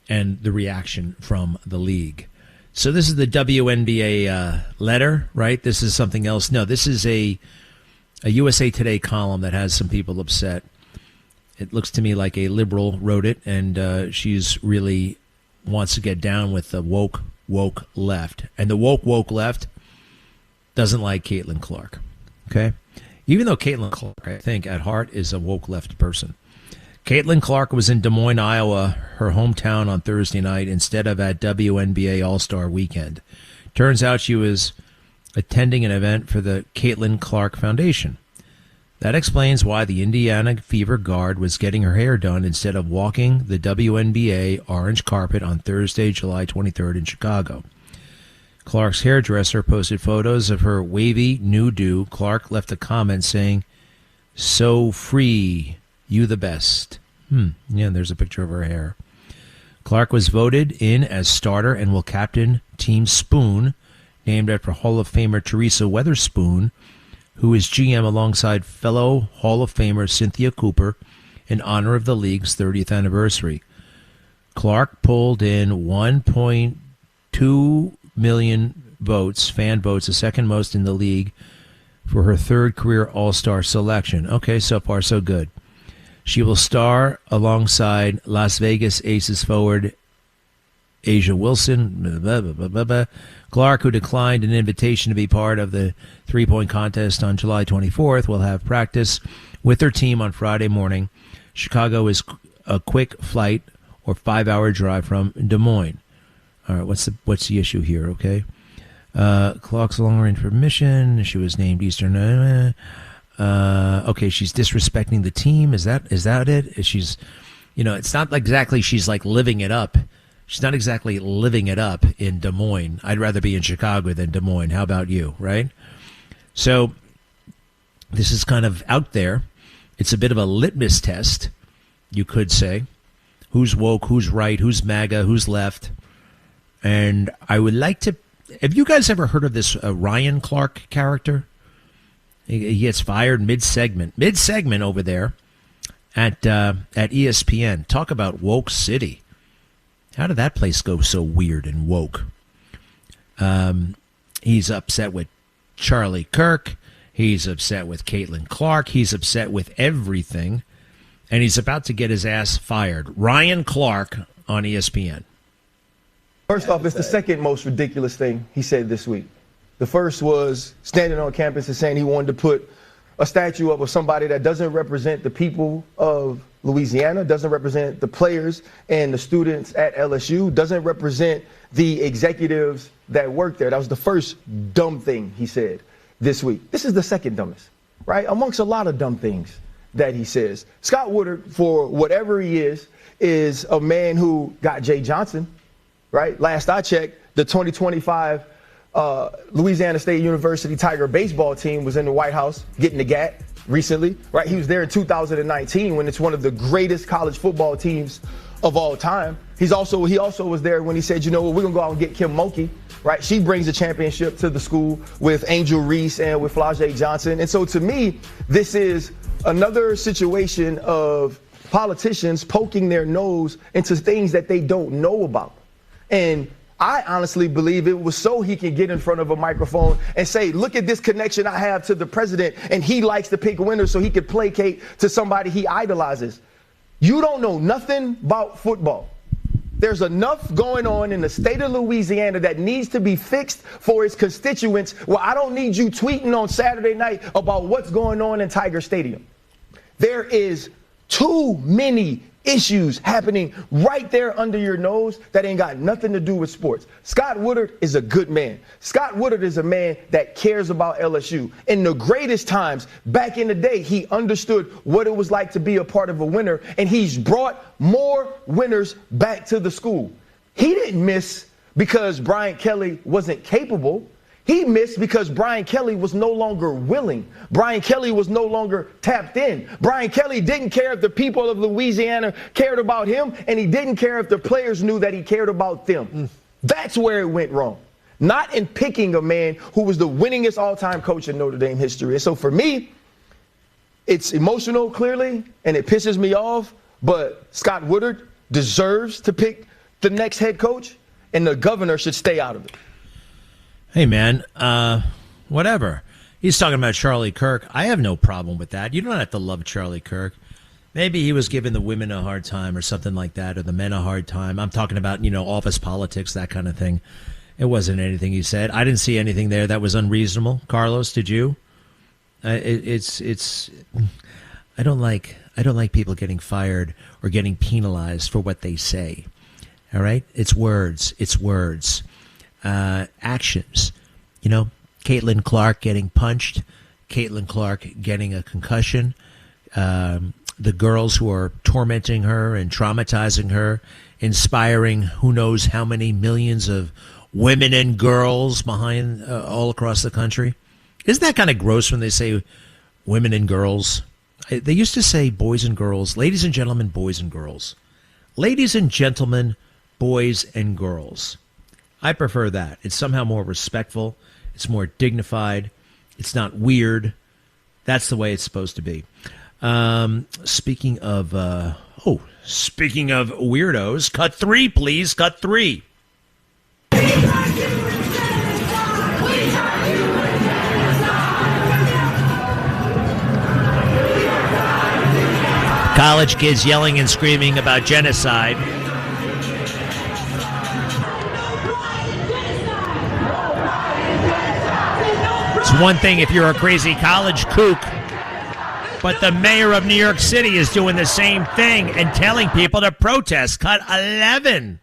and the reaction from the league. So this is the WNBA letter, right? This is something else. No, this is a USA Today column that has some people upset. It looks to me like a liberal wrote it, and she's really wants to get down with the woke left. And the woke left doesn't like Caitlin Clark, okay? Even though Caitlin Clark, I think, at heart is a woke left person. Caitlin Clark was in Des Moines, Iowa, her hometown, on Thursday night instead of at WNBA All-Star Weekend. Turns out she was attending an event for the Caitlin Clark Foundation. That explains why the Indiana Fever guard was getting her hair done instead of walking the WNBA orange carpet on Thursday, July 23rd in Chicago. Clark's hairdresser posted photos of her wavy new do. Clark left a comment saying, "So free, you the best." Yeah, there's a picture of her hair. Clark was voted in as starter and will captain Team Spoon, named after Hall of Famer Teresa Weatherspoon, who is GM alongside fellow Hall of Famer Cynthia Cooper in honor of the league's 30th anniversary. Clark pulled in 1.2 million votes, fan votes, the second most in the league for her third career All-Star selection. Okay, so far so good. She will star alongside Las Vegas Aces forward Asia Wilson. Blah, blah, blah, blah, blah. Clark, who declined an invitation to be part of the three-point contest on July 24th, will have practice with her team on Friday morning. Chicago is a quick flight or 5-hour drive from Des Moines. All right, what's the issue here? Okay, Clark's long-range permission. She was named Eastern. Okay, she's disrespecting the team. Is that it? She's, it's not exactly she's like living it up. She's not exactly living it up in Des Moines. I'd rather be in Chicago than Des Moines. How about you, right? So this is kind of out there. It's a bit of a litmus test, you could say. Who's woke, who's right, who's MAGA, who's left. And I would like to... Have you guys ever heard of this Ryan Clark character? He gets fired mid-segment over there at ESPN. Talk about woke city. How did that place go so weird and woke? He's upset with Charlie Kirk. He's upset with Caitlin Clark. He's upset with everything. And he's about to get his ass fired. Ryan Clark on ESPN. First off, it's the second most ridiculous thing he said this week. The first was standing on campus and saying he wanted to put a statue up of somebody that doesn't represent the people of Louisiana, doesn't represent the players and the students at LSU, doesn't represent the executives that work there. That was the first dumb thing he said this week. This is the second dumbest, right? Amongst a lot of dumb things that he says. Scott Woodard, for whatever he is a man who got Jay Johnson, right? Last I checked, the 2025 Louisiana State University Tiger baseball team was in the White House getting the GAT recently, right? He was there in 2019 when it's one of the greatest college football teams of all time. He also was there when he said, you know what, we're going to go out and get Kim Mulkey, right? She brings a championship to the school with Angel Reese and with Flau'jae Johnson. And so to me, this is another situation of politicians poking their nose into things that they don't know about. And I honestly believe it was so he can get in front of a microphone and say, look at this connection I have to the president, and he likes to pick winners so he could placate to somebody he idolizes. You don't know nothing about football. There's enough going on in the state of Louisiana that needs to be fixed for its constituents. Well, I don't need you tweeting on Saturday night about what's going on in Tiger Stadium. There is too many issues happening right there under your nose that ain't got nothing to do with sports. Scott Woodard is a good man. Scott Woodard is a man that cares about LSU. In the greatest times, back in the day, he understood what it was like to be a part of a winner, and he's brought more winners back to the school. He didn't miss because Brian Kelly wasn't capable. He missed because Brian Kelly was no longer willing. Brian Kelly was no longer tapped in. Brian Kelly didn't care if the people of Louisiana cared about him, and he didn't care if the players knew that he cared about them. That's where it went wrong. Not in picking a man who was the winningest all-time coach in Notre Dame history. And so for me, it's emotional, clearly, and it pisses me off, but Scott Woodard deserves to pick the next head coach, and the governor should stay out of it. Hey, man, whatever. He's talking about Charlie Kirk. I have no problem with that. You don't have to love Charlie Kirk. Maybe he was giving the women a hard time or something like that, or the men a hard time. I'm talking about, office politics, that kind of thing. It wasn't anything he said. I didn't see anything there that was unreasonable. Carlos, did you? I don't like people getting fired or getting penalized for what they say. All right? It's words. Actions. Caitlin Clark getting punched, Caitlin Clark getting a concussion, the girls who are tormenting her and traumatizing her, inspiring who knows how many millions of women and girls behind all across the country. Isn't that kind of gross when they say women and girls? They used to say boys and girls, ladies and gentlemen, boys and girls. Ladies and gentlemen, boys and girls. I prefer that. It's somehow more respectful. It's more dignified. It's not weird. That's the way it's supposed to be. Speaking of weirdos, cut 3, please. Cut 3. College kids yelling and screaming about genocide. It's one thing if you're a crazy college kook, but the mayor of New York City is doing the same thing and telling people to protest. Cut 11.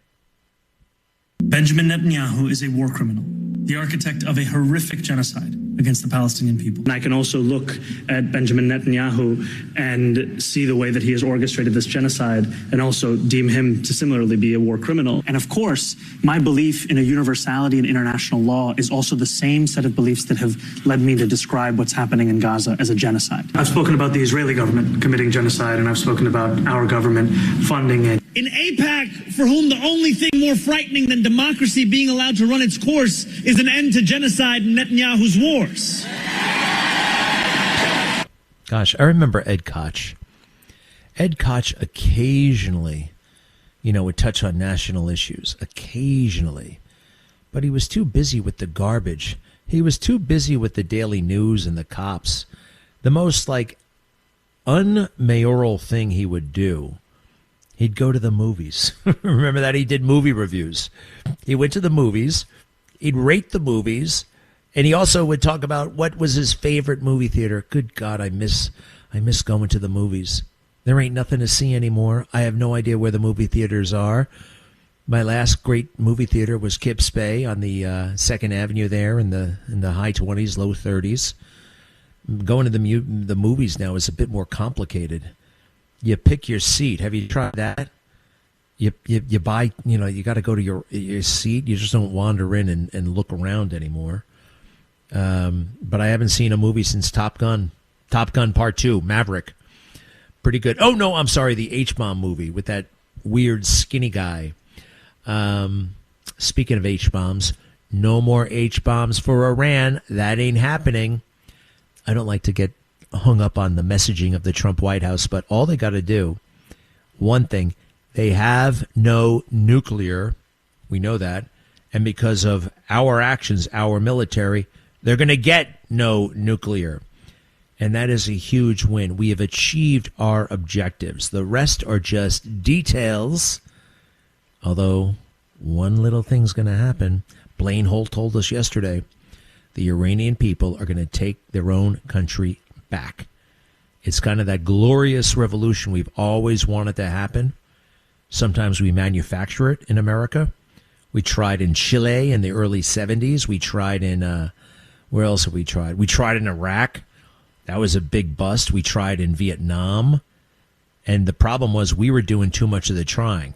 Benjamin Netanyahu is a war criminal, the architect of a horrific genocide against the Palestinian people. And I can also look at Benjamin Netanyahu and see the way that he has orchestrated this genocide and also deem him to similarly be a war criminal. And of course, my belief in a universality in international law is also the same set of beliefs that have led me to describe what's happening in Gaza as a genocide. I've spoken about the Israeli government committing genocide, and I've spoken about our government funding it. In AIPAC, for whom the only thing more frightening than democracy being allowed to run its course is an end to genocide and Netanyahu's wars. Gosh, I remember Ed Koch. Ed Koch occasionally, would touch on national issues, occasionally. But he was too busy with the garbage. He was too busy with the daily news and the cops. The most, unmayoral thing he would do, he'd go to the movies. Remember that? He did movie reviews. He went to the movies. He'd rate the movies. And he also would talk about what was his favorite movie theater. Good God, I miss going to the movies. There ain't nothing to see anymore. I have no idea where the movie theaters are. My last great movie theater was Kips Bay on the 2nd Avenue there in the high 20s, low 30s. Going to the movies now is a bit more complicated. You pick your seat. Have you tried that? You buy, you got to go to your seat. You just don't wander in and look around anymore. But I haven't seen a movie since Top Gun Part 2, Maverick. Pretty good. Oh, no, I'm sorry, the H-bomb movie with that weird skinny guy. Speaking of H-bombs, no more H-bombs for Iran. That ain't happening. I don't like to get hung up on the messaging of the Trump White House, but all they got to do, one thing, they have no nuclear. We know that. And because of our actions, our military, they're going to get no nuclear. And that is a huge win. We have achieved our objectives. The rest are just details. Although one little thing's going to happen. Blaine Holt told us yesterday, the Iranian people are going to take their own country back. It's kind of that glorious revolution we've always wanted to happen. Sometimes we manufacture it in America. We tried in Chile in the early 70s. We tried in, where else have we tried? We tried in Iraq. That was a big bust. We tried in Vietnam. And the problem was we were doing too much of the trying.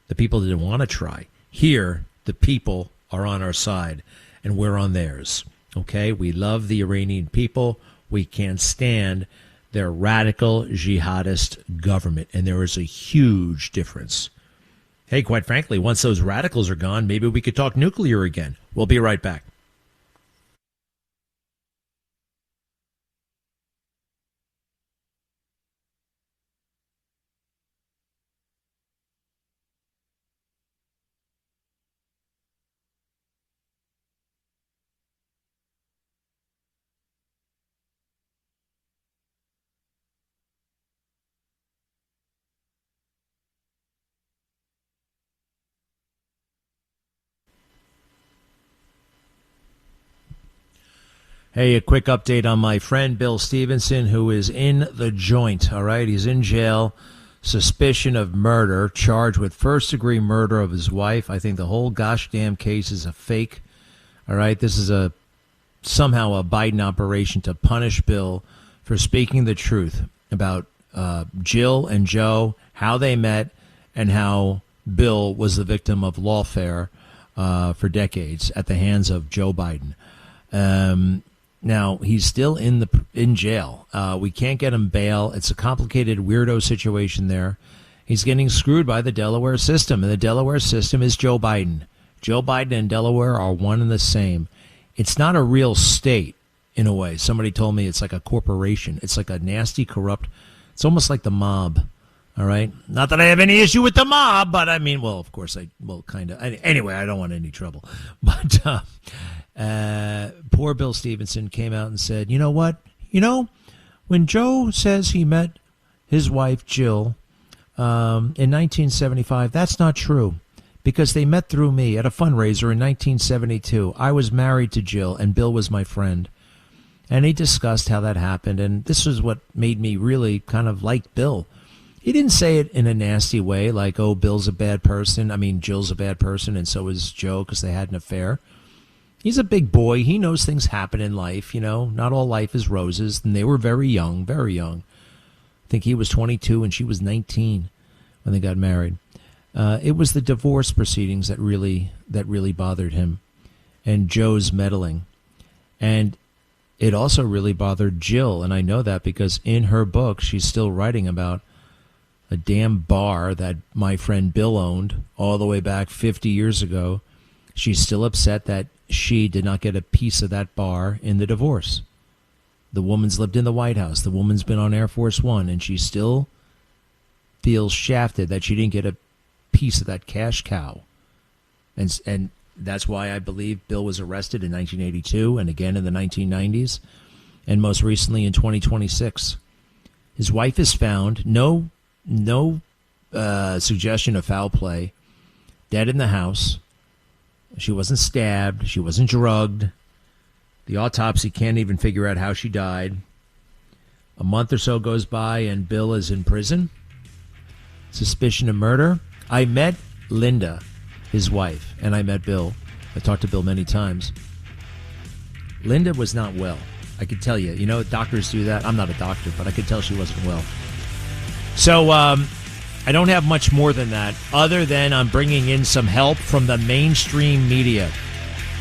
The people didn't want to try. Here, the people are on our side, and we're on theirs. Okay? We love the Iranian people. We can't stand their radical jihadist government, and there is a huge difference. Hey, quite frankly, once those radicals are gone, maybe we could talk nuclear again. We'll be right back. Hey, a quick update on my friend Bill Stevenson, who is in the joint, all right? He's in jail, suspicion of murder, charged with first-degree murder of his wife. I think the whole gosh damn case is a fake, all right? This is somehow a Biden operation to punish Bill for speaking the truth about Jill and Joe, how they met, and how Bill was the victim of lawfare for decades at the hands of Joe Biden. Now he's still in jail. We can't get him bail. It's a complicated, weirdo situation there. He's getting screwed by the Delaware system, and the Delaware system is Joe Biden. Joe Biden and Delaware are one and the same. It's not a real state in a way. Somebody told me it's like a corporation. It's like a nasty, corrupt. It's almost like the mob. All right. Not that I have any issue with the mob, but I mean, well, of course I will kind of. Anyway, I don't want any trouble. But poor Bill Stevenson came out and said, you know what? When Joe says he met his wife, Jill, in 1975, that's not true, because they met through me at a fundraiser in 1972. I was married to Jill, and Bill was my friend. And he discussed how that happened, and this is what made me really kind of like Bill. He didn't say it in a nasty way, like, oh, Bill's a bad person. I mean, Jill's a bad person, and so is Joe, because they had an affair. He's a big boy. He knows things happen in life, Not all life is roses, and they were very young, very young. I think he was 22 and she was 19 when they got married. It was the divorce proceedings that really bothered him, and Joe's meddling. And it also really bothered Jill, and I know that because in her book, she's still writing about a damn bar that my friend Bill owned all the way back 50 years ago. She's still upset that she did not get a piece of that bar in the divorce. The woman's lived in the White House. The woman's been on Air Force One, and she still feels shafted that she didn't get a piece of that cash cow. And that's why I believe Bill was arrested in 1982 and again in the 1990s, and most recently in 2026. His wife is found, no suggestion of foul play, dead in the house. She wasn't stabbed. She wasn't drugged. The autopsy can't even figure out how she died. A month or so goes by and Bill is in prison. Suspicion of murder. I met Linda, his wife, and I met Bill. I talked to Bill many times. Linda was not well. I could tell you. Doctors do that. I'm not a doctor, but I could tell she wasn't well. So I don't have much more than that, other than I'm bringing in some help from the mainstream media.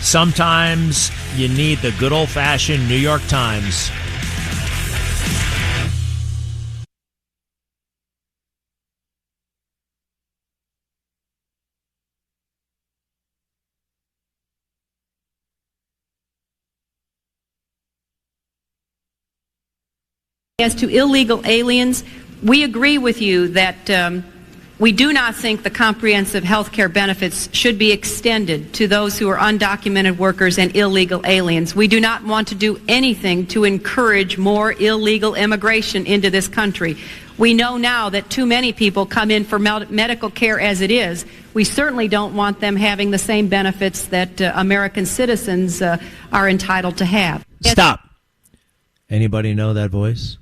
Sometimes you need the good old-fashioned New York Times. As to illegal aliens, we agree with you that we do not think the comprehensive health care benefits should be extended to those who are undocumented workers and illegal aliens. We do not want to do anything to encourage more illegal immigration into this country. We know now that too many people come in for medical care as it is. We certainly don't want them having the same benefits that American citizens are entitled to have. Stop. Anybody know that voice?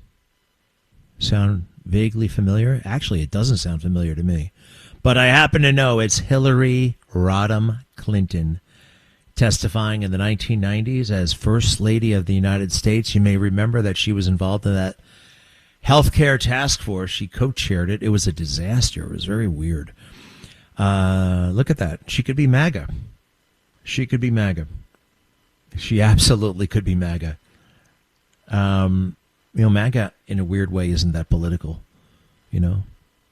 Sound vaguely familiar? Actually, it doesn't sound familiar to me. But I happen to know it's Hillary Rodham Clinton testifying in the 1990s as First Lady of the United States. You may remember that she was involved in that healthcare task force. She co-chaired it. It was a disaster. It was very weird. Look at that. She could be MAGA. She could be MAGA. She absolutely could be MAGA. MAGA, in a weird way, isn't that political, I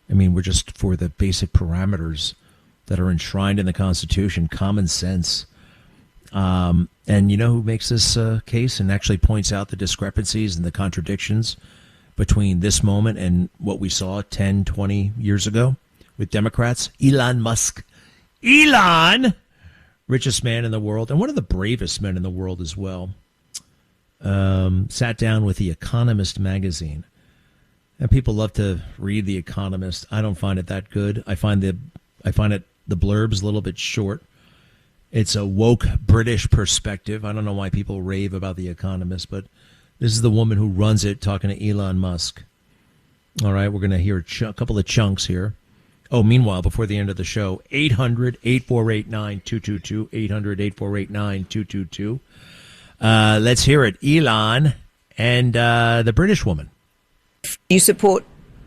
mean, we're just for the basic parameters that are enshrined in the Constitution, common sense. And you know who makes this case and actually points out the discrepancies and the contradictions between this moment and what we saw 10, 20 years ago with Democrats? Elon Musk. Elon! Richest man in the world, and one of the bravest men in the world as well. Sat down with The Economist magazine, and people love to read The Economist. I don't find it that good. I find the blurbs a little bit short. It's a woke British perspective. I don't know why people rave about The Economist, but this is the woman who runs it talking to Elon Musk. All right, we're going to hear a couple of chunks here. Oh, meanwhile, before the end of the show, 800-848-9222, 800-848-9222. Let's hear it. Elon and the British woman. You support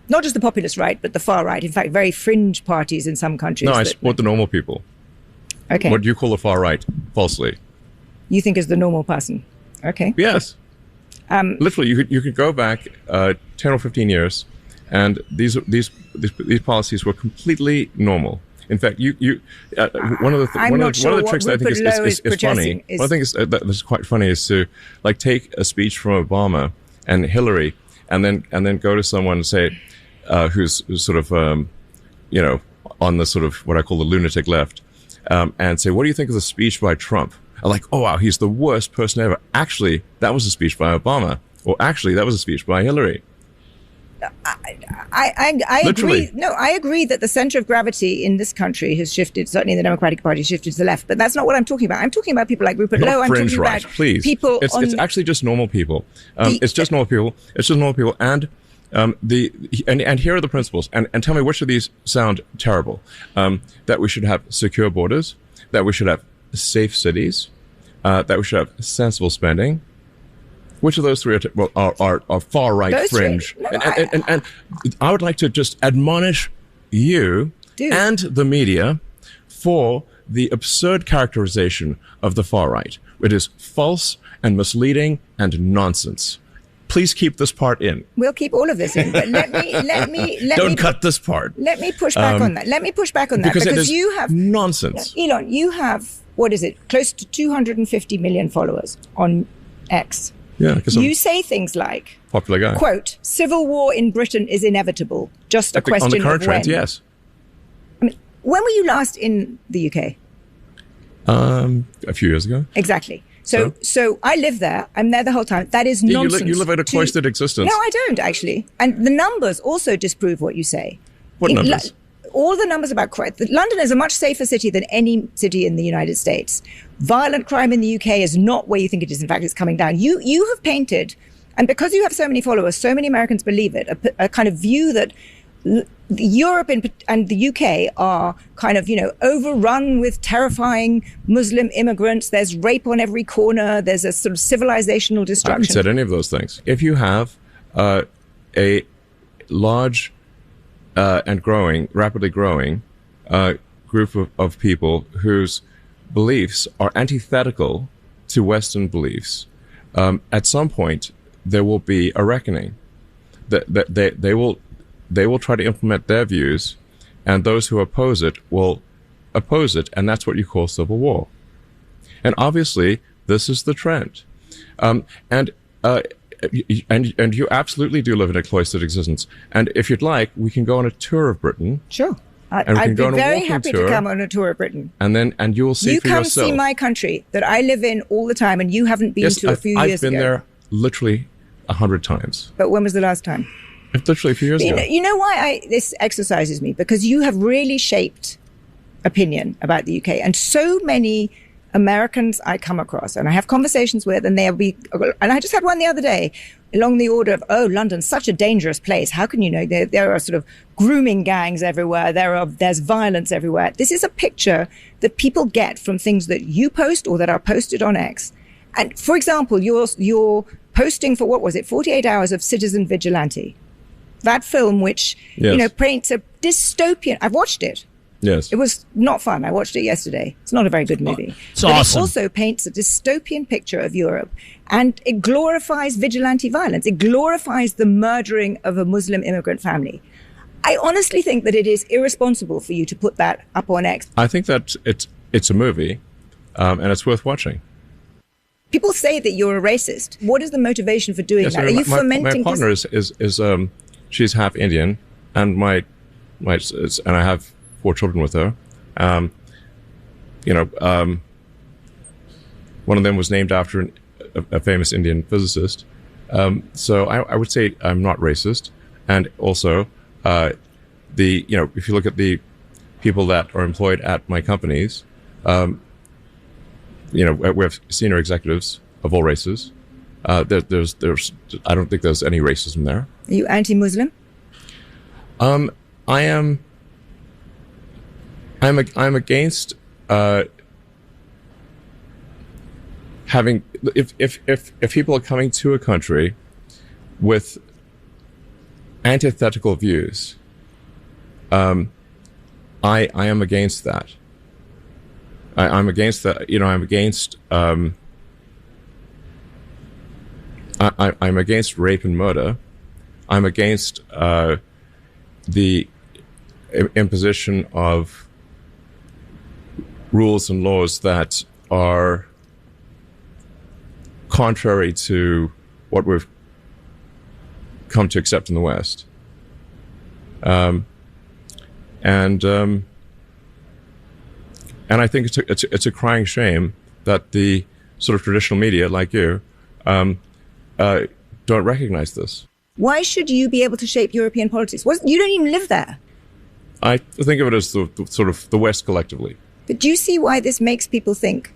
not just the populist right, but the far right. In fact, very fringe parties in some countries. No, I support the normal people. Okay. what you call the far right falsely. You think is the normal person. Okay. Yes. Literally, you could go back 10 or 15 years, and these policies were completely normal. In fact, one of the tricks that I think is funny. One thing that's quite funny is to like take a speech from Obama and Hillary, and then go to someone and say, who's sort of on the sort of what I call the lunatic left, and say, what do you think of the speech by Trump? I'm like, oh wow, he's the worst person ever. Actually, that was a speech by Obama, or actually, that was a speech by Hillary. I agree. No, I agree that the center of gravity in this country has shifted. Certainly, the Democratic Party shifted to the left. But that's not what I'm talking about. I'm talking about people like Rupert Lowe. I'm talking about people. It's actually just normal people. It's just normal people. It's just normal people. And and here are the principles. And tell me which of these sound terrible. That we should have secure borders. That we should have safe cities. That we should have sensible spending. Which of those three are far right fringe? And I would like to just admonish you and the media for the absurd characterization of the far right. It is false and misleading and nonsense. Please keep this part in. We'll keep all of this in, but let me don't cut this part. Let me push back on that. Let me push back on that because you have nonsense. Elon, you have what is it? Close to 250 million followers on X. Yeah, you say things like, popular guy. Quote, civil war in Britain is inevitable. Just a question of when. On the current trend, yes. I mean, when were you last in the UK? A few years ago. Exactly. So I live there. I'm there the whole time. That is nonsense. You live a cloistered existence. No, I don't, actually. And the numbers also disprove what you say. What numbers? All the numbers about crime. London is a much safer city than any city in the United States. Violent crime in the UK is not where you think it is. In fact, it's coming down. You have painted, and because you have so many followers, so many Americans believe it, a kind of view that Europe and the UK are kind of, overrun with terrifying Muslim immigrants. There's rape on every corner. There's a sort of civilizational destruction. I haven't said any of those things. If you have a large and rapidly growing group of people whose beliefs are antithetical to Western beliefs, at some point there will be a reckoning. They will try to implement their views, and those who oppose it will oppose it, and that's what you call civil war. And obviously, this is the trend. And you absolutely do live in a cloistered existence. And if you'd like, we can go on a tour of Britain. Sure. I'd be very happy to come on a tour of Britain. And you will see for yourself. You come see my country that I live in all the time, and you haven't been to a few years ago. I've been there literally 100 times. But when was the last time? Literally a few years ago. You know why this exercises me? Because you have really shaped opinion about the UK. And so many Americans I come across and I have conversations with, and and I just had one the other day along the order of, oh, London's such a dangerous place. How can you know? There are sort of grooming gangs everywhere. There's violence everywhere. This is a picture that people get from things that you post or that are posted on X. And for example, you're posting for, 48 hours of Citizen Vigilante. That film, which, paints a dystopian. I've watched it. Yes. It was not fun. I watched it yesterday. It's not a very good movie. It's awesome. It also paints a dystopian picture of Europe, and it glorifies vigilante violence. It glorifies the murdering of a Muslim immigrant family. I honestly think that it is irresponsible for you to put that up on X. I think that it's a movie, and it's worth watching. People say that you're a racist. What is the motivation for doing that? Are you fomenting? My partner is she's half Indian, and and I have 4 children with her. One of them was named after a famous Indian physicist. So I would say I'm not racist. And also, if you look at the people that are employed at my companies, we have senior executives of all races. I don't think there's any racism there. Are you anti-Muslim? I'm against having if people are coming to a country with antithetical views. I am against that. I'm against that. I'm against. I'm against rape and murder. I'm against the imposition of rules and laws that are contrary to what we've come to accept in the West. And I think it's a crying shame that the sort of traditional media, like you, don't recognize this. Why should you be able to shape European politics? You don't even live there. I think of it as the sort of the West collectively. But do you see why this makes people think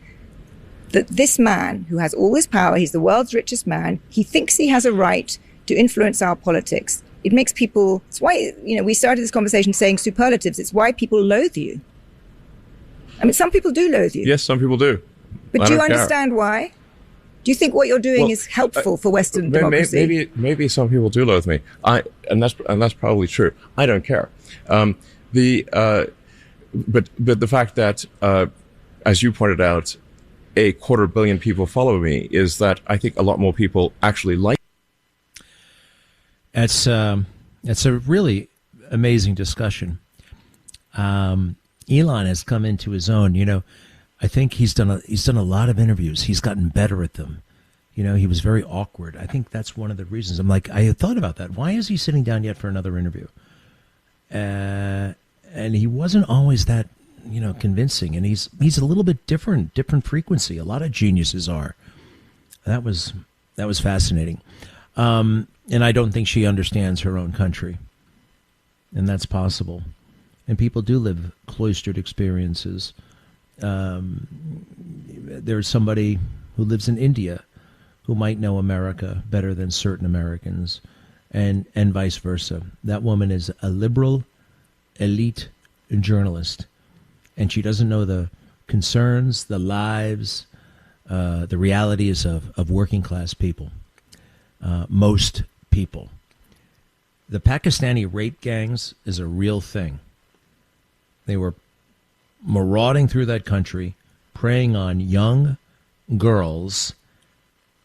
that this man who has all this power, he's the world's richest man, he thinks he has a right to influence our politics? It makes people, it's why, we started this conversation saying superlatives. It's why people loathe you. I mean, some people do loathe you. Yes, some people do. But do you understand why? Do you think what you're doing is helpful for Western democracy? Maybe some people do loathe me. And that's probably true. I don't care. But the fact that, as you pointed out, 250 million people follow me is that I think a lot more people actually like. It's a really amazing discussion. Elon has come into his own. I think he's done a lot of interviews. He's gotten better at them. He was very awkward. I think that's one of the reasons. I'm like, I had thought about that. Why is he sitting down yet for another interview? And he wasn't always that, convincing. And he's a little bit different frequency. A lot of geniuses are. That was fascinating. And I don't think she understands her own country. And that's possible. And people do live cloistered experiences. There's somebody who lives in India who might know America better than certain Americans, and vice versa. That woman is a liberal, elite journalist, and she doesn't know the concerns, the lives, the realities of working class people. Most people. The Pakistani rape gangs is a real thing. They were marauding through that country, preying on young girls,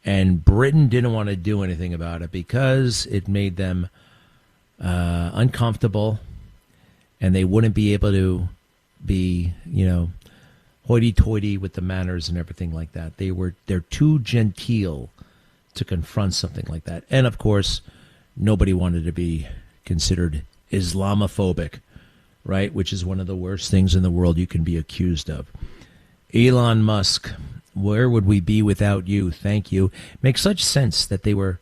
and Britain didn't want to do anything about it because it made them uncomfortable, and they wouldn't be able to be, hoity-toity with the manners and everything like that. They're too genteel to confront something like that. And of course, nobody wanted to be considered Islamophobic, right? Which is one of the worst things in the world you can be accused of. Elon Musk, where would we be without you? Thank you. Makes such sense that they were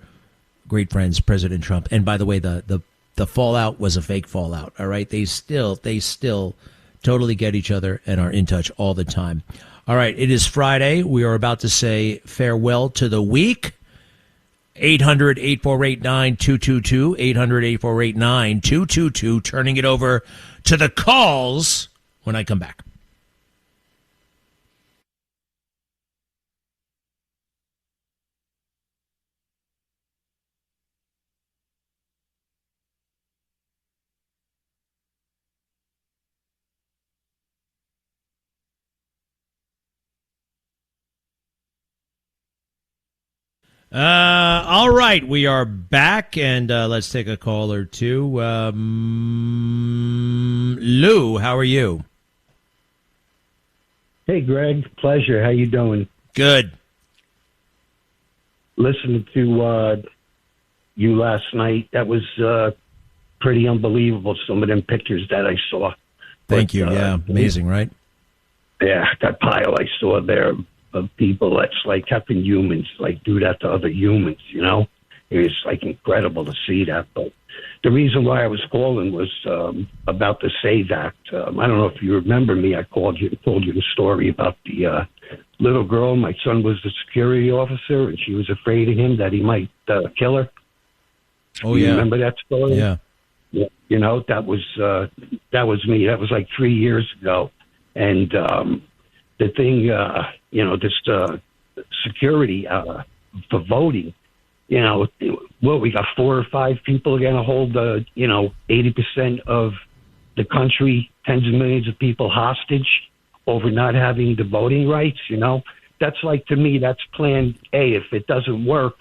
great friends, President Trump. And by the way, the fallout was a fake fallout. All right. They still totally get each other and are in touch all the time. All right. It is Friday. We are about to say farewell to the week. 800-848-9222, 800-848-9222, turning it over to the calls when I come back. All right, we are back, and let's take a call or two. Lou, how are you? Hey, Greg. Pleasure. How you doing? Good. Listening to you last night, that was pretty unbelievable, some of them pictures that I saw. Thank you. Yeah, amazing, right? Yeah, that pile I saw there of people that's like having humans, like do that to other humans, It was like incredible to see that. But the reason why I was calling was about the SAVE Act. I don't know if you remember me. I called you and told you the story about the little girl. My son was the security officer, and she was afraid of him that he might kill her. Oh, you yeah. Remember that story? Yeah. Yeah. That was me. That was like 3 years ago. And the thing, this security for voting, we got 4 or 5 people are going to hold, 80% of the country, tens of millions of people hostage over not having the voting rights, you know. That's like, to me, that's plan A. If it doesn't work,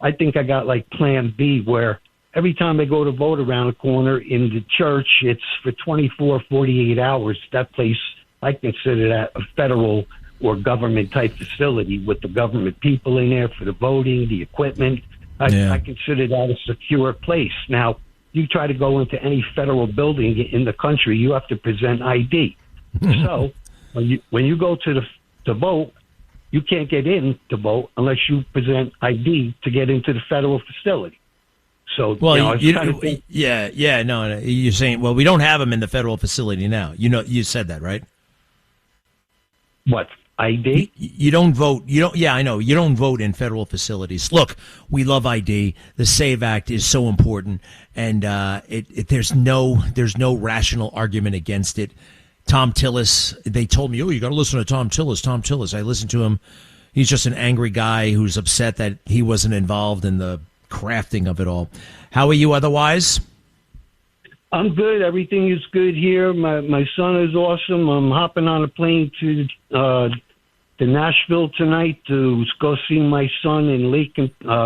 I think I got like plan B, where every time I go to vote around the corner in the church, it's for 24, 48 hours. That place, I consider that a federal or government type facility with the government people in there for the voting, the equipment. I consider that a secure place. Now, you try to go into any federal building in the country, you have to present ID. So when you go to vote, you can't get in to vote unless you present ID to get into the federal facility. So, well, no, you're saying, well, we don't have them in the federal facility now. You said that, right? What? ID? You don't vote. Yeah, I know. You don't vote in federal facilities. Look, we love ID. The SAVE Act is so important, and there's no rational argument against it. Tom Tillis, they told me, you got to listen to Tom Tillis. I listened to him. He's just an angry guy who's upset that he wasn't involved in the crafting of it all. How are you otherwise? I'm good. Everything is good here. My son is awesome. I'm hopping on a plane to Nashville tonight to go see my son in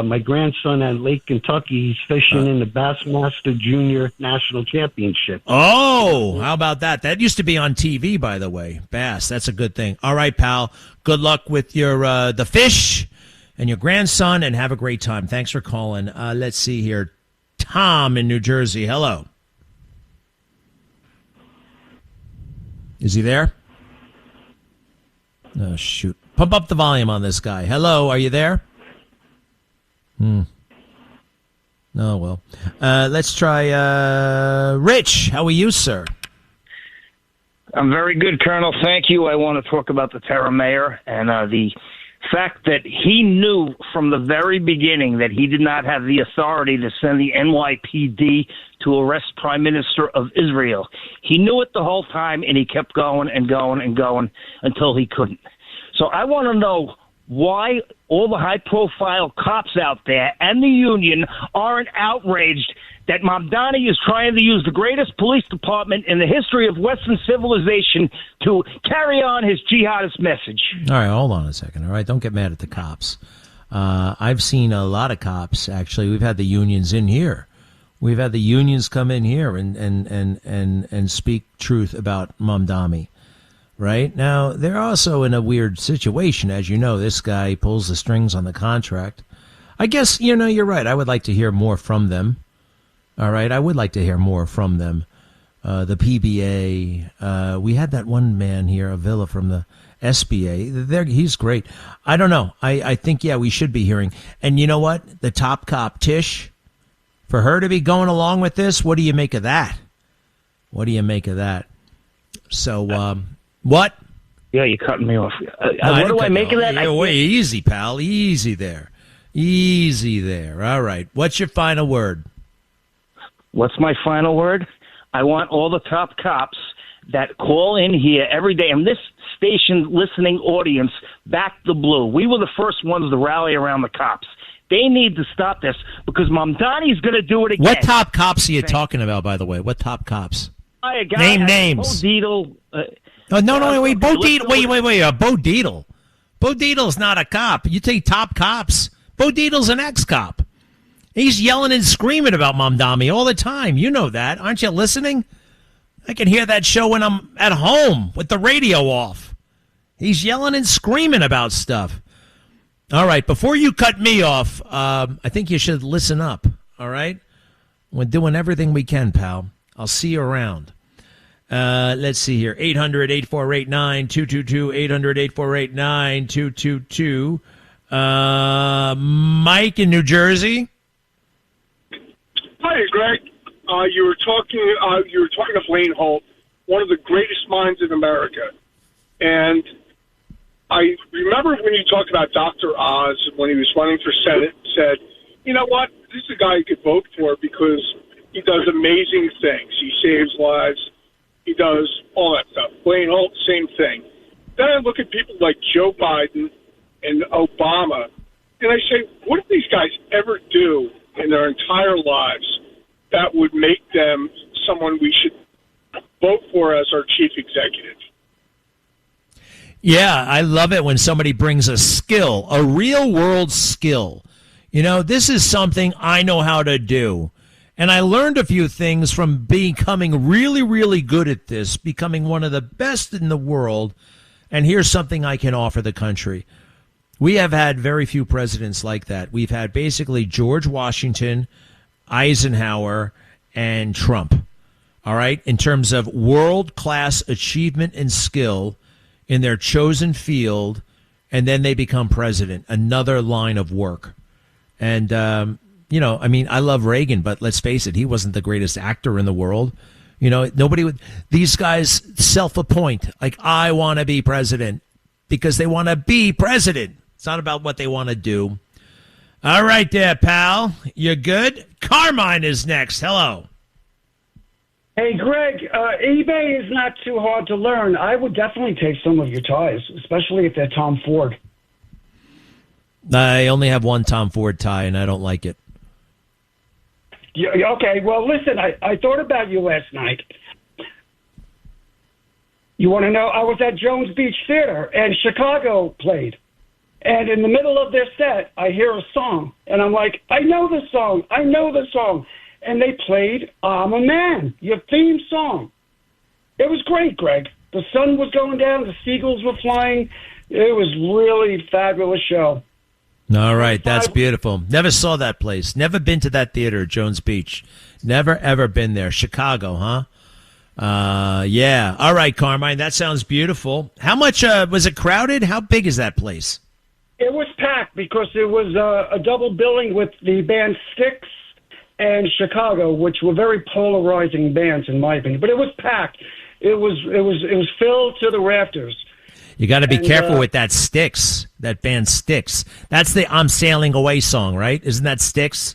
my grandson at Lake Kentucky. He's fishing in the Bassmaster Junior National Championship. Oh, how about that? That used to be on TV, by the way. Bass, that's a good thing. All right, pal. Good luck with your the fish and your grandson, and have a great time. Thanks for calling. Let's see here. Tom in New Jersey. Hello. Is he there? Oh, shoot. Pump up the volume on this guy. Hello, are you there? Oh, well. Let's try Rich. How are you, sir? I'm very good, Colonel. Thank you. I want to talk about the terror mayor and the fact that he knew from the very beginning that he did not have the authority to send the NYPD to arrest Prime Minister of Israel. He knew it the whole time, and he kept going and going and going until he couldn't. So I want to know why all the high-profile cops out there and the union aren't outraged that Mamdani is trying to use the greatest police department in the history of Western civilization to carry on his jihadist message. All right, hold on a second. All right, don't get mad at the cops. I've seen a lot of cops, actually. We've had the unions in here. We've had the unions come in here and speak truth about Mamdani. Right? Now, they're also in a weird situation. As you know, this guy pulls the strings on the contract. I guess, you're right. I would like to hear more from them. All right? I would like to hear more from them. The PBA. We had that one man here, Avila from the SBA. He's great. I don't know. I think, we should be hearing. And you know what? The top cop, Tish, for her to be going along with this, what do you make of that? What do you make of that? So, what? Yeah, you're cutting me off. What do I make of that? Easy, pal. Easy there. Easy there. All right. What's your final word? What's my final word? I want all the top cops that call in here every day, and this station listening audience back the blue. We were the first ones to rally around the cops. They need to stop this because Mamdani's going to do it again. What top cops are you talking about, by the way? What top cops? Name names. Bo Dietl. Wait. Bo Dietl. Wait. Bo Dietl. Bo Dietl's not a cop. You take top cops. Bo Dietl's an ex-cop. He's yelling and screaming about Mamdani all the time. You know that. Aren't you listening? I can hear that show when I'm at home with the radio off. He's yelling and screaming about stuff. All right, before you cut me off, I think you should listen up, all right? We're doing everything we can, pal. I'll see you around. Let's see here. 800-848-9222, 800-848-9222. Mike in New Jersey. Hi, Greg. You were talking to Blaine Holt, one of the greatest minds in America. And I remember when you talked about Dr. Oz when he was running for Senate, said, you know what, this is a guy you could vote for because he does amazing things. He saves lives. He does all that stuff. Blaine Holt, same thing. Then I look at people like Joe Biden and Obama, and I say, what did these guys ever do in their entire lives that would make them someone we should vote for as our chief executive? Yeah, I love it when somebody brings a skill, a real world skill. You know, this is something I know how to do. And I learned a few things from becoming really, really good at this, becoming one of the best in the world. And here's something I can offer the country. We have had very few presidents like that. We've had basically George Washington, Eisenhower, and Trump. All right, in terms of world-class achievement and skill in their chosen field, and then they become president, another line of work. And, you know, I mean, I love Reagan, but let's face it, he wasn't the greatest actor in the world. You know, nobody would, these guys self-appoint, like, I want to be president, because they want to be president. It's not about what they want to do. All right there, pal. You good? Carmine is next. Hello. Hey, Greg, eBay is not too hard to learn. I would definitely take some of your ties, especially if they're Tom Ford. I only have one Tom Ford tie, and I don't like it. Yeah, okay, well, listen, I thought about you last night. You want to know? I was at Jones Beach Theater, and Chicago played. And in the middle of their set, I hear a song, and I'm like, I know the song. I know the song. And they played I'm a Man, your theme song. It was great, Greg. The sun was going down, the seagulls were flying. It was really fabulous show. All right, that's beautiful. Never saw that place. Never been to that theater, Jones Beach. Never, ever been there. Chicago, huh? Yeah. All right, Carmine, that sounds beautiful. How much, was it crowded? How big is that place? It was packed because it was a double billing with the band Styx and Chicago, which were very polarizing bands in my opinion. But it was packed. It was filled to the rafters. You got to be careful with that Styx, that band Styx. That's the I'm Sailing Away song, right? Isn't that Styx?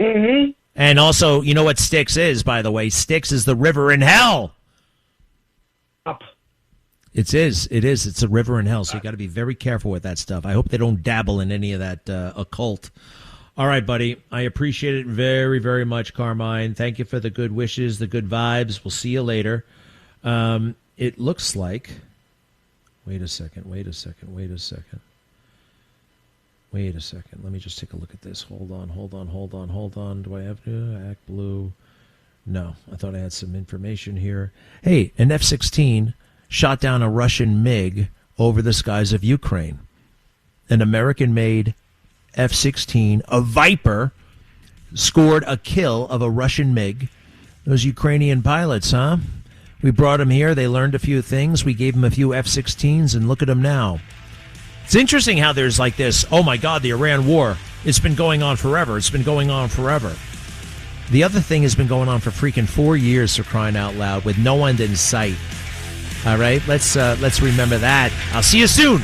Mm-hmm. And also, you know what Styx is, by the way? Styx is the river in hell. Up. It is. It's a river in hell, so you got to be very careful with that stuff. I hope they don't dabble in any of that occult. All right, buddy. I appreciate it very, very much, Carmine. Thank you for the good wishes, the good vibes. We'll see you later. It looks like... Wait a second. Let me just take a look at this. Hold on. Do I have to act blue? No, I thought I had some information here. Hey, an F-16 shot down a Russian MiG over the skies of Ukraine. An American-made F-16, a Viper, scored a kill of a Russian MiG. Those Ukrainian pilots, huh? We brought them here. They learned a few things. We gave them a few F-16s, and look at them now. It's interesting how there's like this, oh, my God, the Iran war. It's been going on forever. The other thing has been going on for freaking 4 years, for crying out loud, with no end in sight. All right, let's remember that. I'll see you soon.